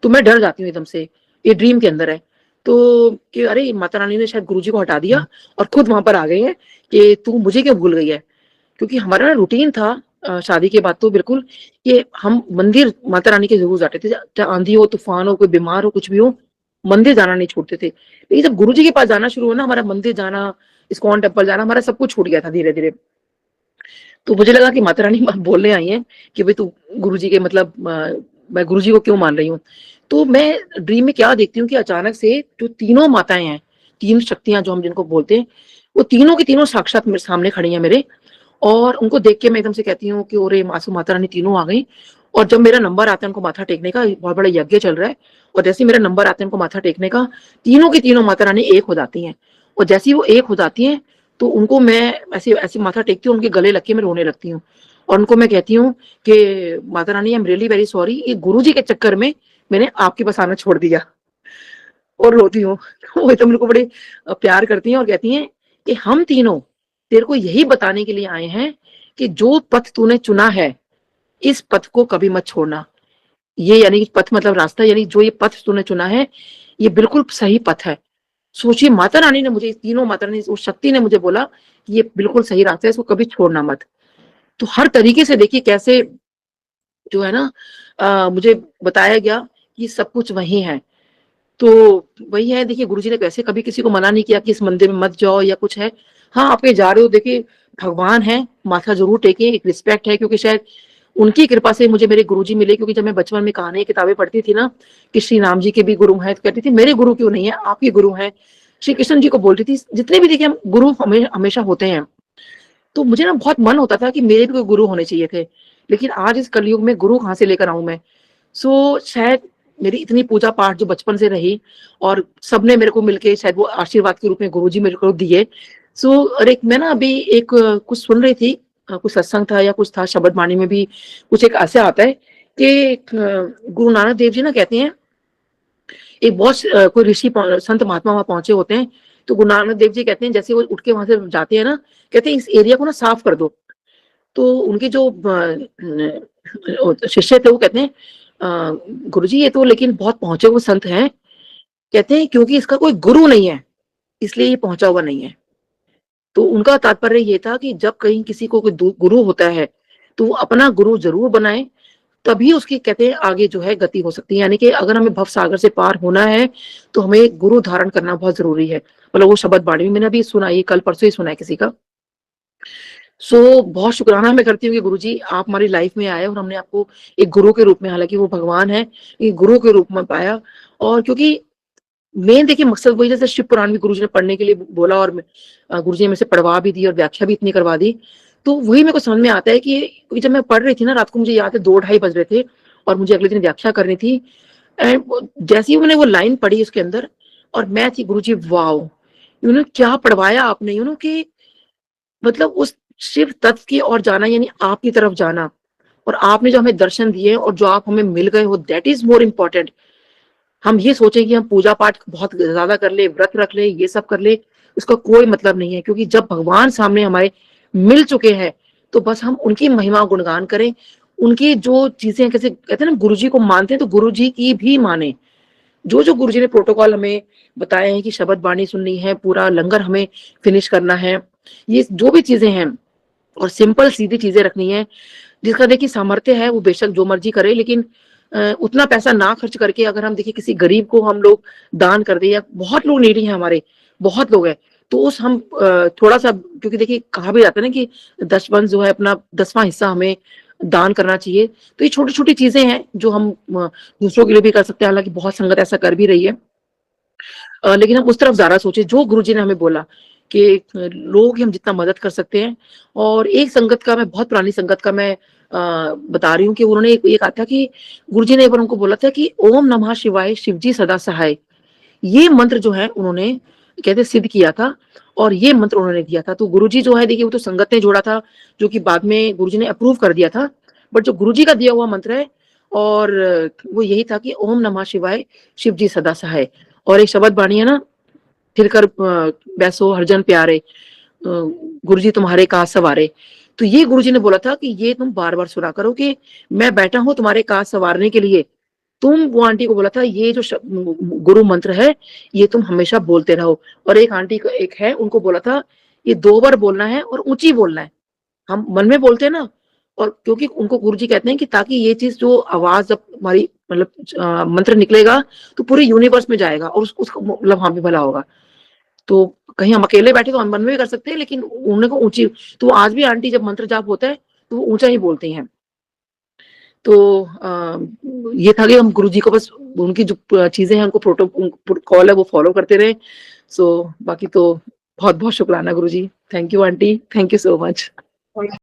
तो मैं डर जाती हूँ एकदम से, ये ड्रीम के अंदर है। तो कि अरे माता रानी ने शायद गुरुजी को हटा दिया और खुद वहां पर आ गई है कि तू मुझे क्यों भूल गई है। क्योंकि हमारा ना रूटीन था शादी के बाद तो बिल्कुल कि हम मंदिर माता रानी के जरूर जाते थे, चाहे आंधी हो तूफान हो कोई बीमार हो कुछ भी हो, मंदिर जाना नहीं छोड़ते थे। लेकिन जब गुरुजी के पास जाना शुरू हुआ ना, हमारा मंदिर जाना, इस्कॉन टेम्पल जाना, हमारा सब कुछ छूट गया था धीरे धीरे। तो मुझे लगा कि माता रानी बोलने आई है कि भाई तू गुरुजी के मतलब मैं गुरुजी को क्यों मान रही हूँ। तो मैं ड्रीम में क्या देखती हूँ कि अचानक से जो तीनों माताएं हैं, तीन शक्तियां जो हम जिनको बोलते हैं, वो तीनों की तीनों साक्षात मेरे सामने खड़ी हैं मेरे। और उनको देख के मैं एकदम से कहती हूँ कि ओरे मासू माता रानी तीनों आ गई। और जब मेरा नंबर आता है उनको माथा टेकने का, बहुत बड़ा यज्ञ चल रहा है, और जैसे ही मेरा नंबर आता है उनको माथा टेकने का, तीनों की तीनों माता रानी एक हो जाती हैं। और जैसे ही वो एक हो जाती हैं, तो उनको मैं ऐसे ऐसे माथा टेकती हूँ, उनके गले लग के मैं रोने लगती हूँ। और उनको मैं कहती हूँ कि Mata Rani I am really very sorry, ये गुरु जी के चक्कर में मैंने आपके पास आना छोड़ दिया। और रोती हूँ। वो तो मेरे को बड़े प्यार करती हैं और कहती हैं कि हम तीनों तेरे को यही बताने के लिए आए हैं कि जो पथ तूने चुना है इस पथ को कभी मत छोड़ना। ये यानी कि पथ मतलब रास्ता, यानी जो ये पथ तूने चुना है ये बिल्कुल सही पथ है। सोचिए माता रानी ने मुझे, तीनों माता रानी उस शक्ति ने मुझे बोला कि ये बिल्कुल सही रास्ता है, इसको कभी छोड़ना मत। तो हर तरीके से देखिए कैसे जो है ना मुझे बताया गया कि सब कुछ वही है। तो वही है, देखिए गुरुजी ने वैसे कभी किसी को मना नहीं किया कि इस मंदिर में मत जाओ या कुछ है। हाँ, आप कहीं जा रहे हो, देखिए भगवान है, माथा ज़रूर टेकिए, एक रिस्पेक्ट है, क्योंकि शायद उनकी कृपा से मुझे मेरे गुरुजी मिले। क्योंकि जब मैं बचपन में कहानी की किताबें पढ़ती थी ना कि श्री राम जी के भी गुरु हैं, तो कहती थी मेरे गुरु क्यों नहीं है, आपके गुरु हैं। श्री कृष्ण जी को बोलती थी, जितने भी देखिए हम गुरु हमेशा होते हैं। तो मुझे ना बहुत मन होता था कि मेरे भी कोई गुरु होने चाहिए थे। लेकिन आज इस कलयुग में गुरु कहाँ से लेकर आऊँ मैं? शायद मेरी इतनी पूजा पाठ जो बचपन से रही और सबने मेरे को मिलके शायद वो आशीर्वाद के रूप में गुरुजी मेरे को दिए। और एक मैं ना अभी एक कुछ सुन रही थी, कुछ सत्संग था या कुछ था, शब्द वाणी में भी कुछ एक ऐसे आता है कि गुरु नानक देव जी ना कहते हैं, एक बहुत कोई ऋषि संत महात्मा वहां पहुंचे होते हैं। तो गुरु नानक देव जी कहते हैं जैसे वो उठ के वहां से जाते हैं ना, कहते हैं इस एरिया को ना साफ कर दो। तो उनके जो शिष्य थे वो कहते हैं गुरुजी ये तो लेकिन बहुत पहुंचे हुए संत हैं। कहते हैं क्योंकि इसका कोई गुरु नहीं है, इसलिए ये पहुंचा हुआ नहीं है। तो उनका तात्पर्य ये था कि जब कहीं किसी को कोई गुरु होता है तो वो अपना गुरु जरूर बनाए, तभी उसकी कहते हैं आगे जो है गति हो सकती है। यानी कि अगर हमें भव सागर से पार होना है तो हमें गुरु धारण करना बहुत जरूरी है। मतलब वो शब्द बाणी में मैंने अभी सुना, ये कल परसों ही सुना है किसी का। बहुत शुक्राना मैं करती हूँ कि गुरुजी आप हमारी लाइफ में आए और हमने आपको एक गुरु के रूप में, हालांकि वो भगवान है, एक गुरु के रूप में पाया। और क्योंकि मेन देखिए मकसद वही, जैसे शिव पुराण भी गुरुजी ने पढ़ने के लिए बोला और गुरुजी ने मेरे से पढ़वा भी दी और व्याख्या भी इतनी करवा दी। तो वही मेरे को समझ में आता है कि क्योंकि जब मैं पढ़ रही थी ना रात को, मुझे याद है 2 ढाई बज रहे थे और मुझे अगले दिन व्याख्या करनी थी। एंड जैसे ही मैंने वो लाइन पढ़ी उसके अंदर, और मैं थी गुरुजी वाओ, क्या पढ़वाया आपने, कि मतलब उस शिव तत्व की ओर जाना, यानी आपकी तरफ जाना। और आपने जो हमें दर्शन दिए और जो आप हमें मिल गए हो, दैट इज मोर इम्पोर्टेंट। हम ये सोचें कि हम पूजा पाठ बहुत ज्यादा कर ले, व्रत रख ले, ये सब कर ले, उसका कोई मतलब नहीं है। क्योंकि जब भगवान सामने हमारे मिल चुके हैं तो बस हम उनकी महिमा गुणगान करें। उनकी जो चीजें, कैसे कहते हैं ना, गुरु जी को मानते हैं तो गुरु जी की भी माने। जो जो गुरु जी ने प्रोटोकॉल हमें बताए हैं कि शब्द वाणी सुननी है, पूरा लंगर हमें फिनिश करना है, ये जो भी चीजें हैं, और सिंपल सीधी चीजें रखनी है। जिसका देखिए सामर्थ्य है वो बेशक जो मर्जी करे, लेकिन उतना पैसा ना खर्च करके अगर हम देखिए किसी गरीब को हम लोग दान कर दे, या बहुत लोग नीडी हैं हमारे, बहुत लोग हैं, तो उस हम थोड़ा सा, क्योंकि देखिए कहा भी जाता है ना कि 10 वंश जो है अपना 10वां हिस्सा हमें दान करना चाहिए। तो ये छोटी छोटी चीजें हैं जो हम दूसरों के लिए भी कर सकते हैं, हालांकि बहुत संगत ऐसा कर भी रही है। लेकिन हम उस तरफ ज्यादा सोचे जो गुरुजी ने हमें बोला कि लोग हम जितना मदद कर सकते हैं। और एक संगत का, मैं बहुत पुरानी संगत का मैं बता रही हूँ कि उन्होंने एक कहा था कि गुरुजी ने एक बार उनको बोला था कि ओम नमः शिवाय शिवजी सदा सहाय, ये मंत्र जो है उन्होंने कहते सिद्ध किया था। और ये मंत्र उन्होंने दिया था। तो गुरुजी जो है देखिए वो तो संगत ने जोड़ा था, जो कि बाद में गुरुजी ने अप्रूव कर दिया था। बट जो गुरुजी का दिया हुआ मंत्र है, और वो यही था कि ओम नमः शिवाय शिवजी सदा सहाय। और एक शब्द बाणी है ना, फिर कर बैसो हरजन प्यारे, गुरुजी तुम्हारे काज सवारे। तो ये गुरुजी ने बोला था कि ये तुम बार बार सुना करो कि मैं बैठा हूं तुम्हारे काज सवारने के लिए। तुम, वो आंटी को बोला था ये जो गुरु मंत्र है ये तुम हमेशा बोलते रहो। और एक आंटी को एक है, उनको बोला था ये 2 बार बोलना है और ऊंची बोलना है। हम मन में बोलते हैं ना, और क्योंकि उनको गुरुजी कहते हैं कि ताकि ये चीज जो आवाज जब हमारी मतलब मंत्र निकलेगा तो पूरे यूनिवर्स में जाएगा और उसका मतलब वहां भी भला होगा। तो कहीं हम अकेले बैठे तो हम मन में भी कर सकते हैं, लेकिन उन्होंने को ऊंची, तो आज भी आंटी जब मंत्र जाप होता है तो वो ऊंचा ही बोलती हैं। तो ये था कि हम गुरुजी को बस उनकी जो चीजें हैं उनको प्रोटोकॉल है वो फॉलो करते रहे। बाकी तो बहुत बहुत शुक्राना Guruji. Thank you aunty, thank you so much.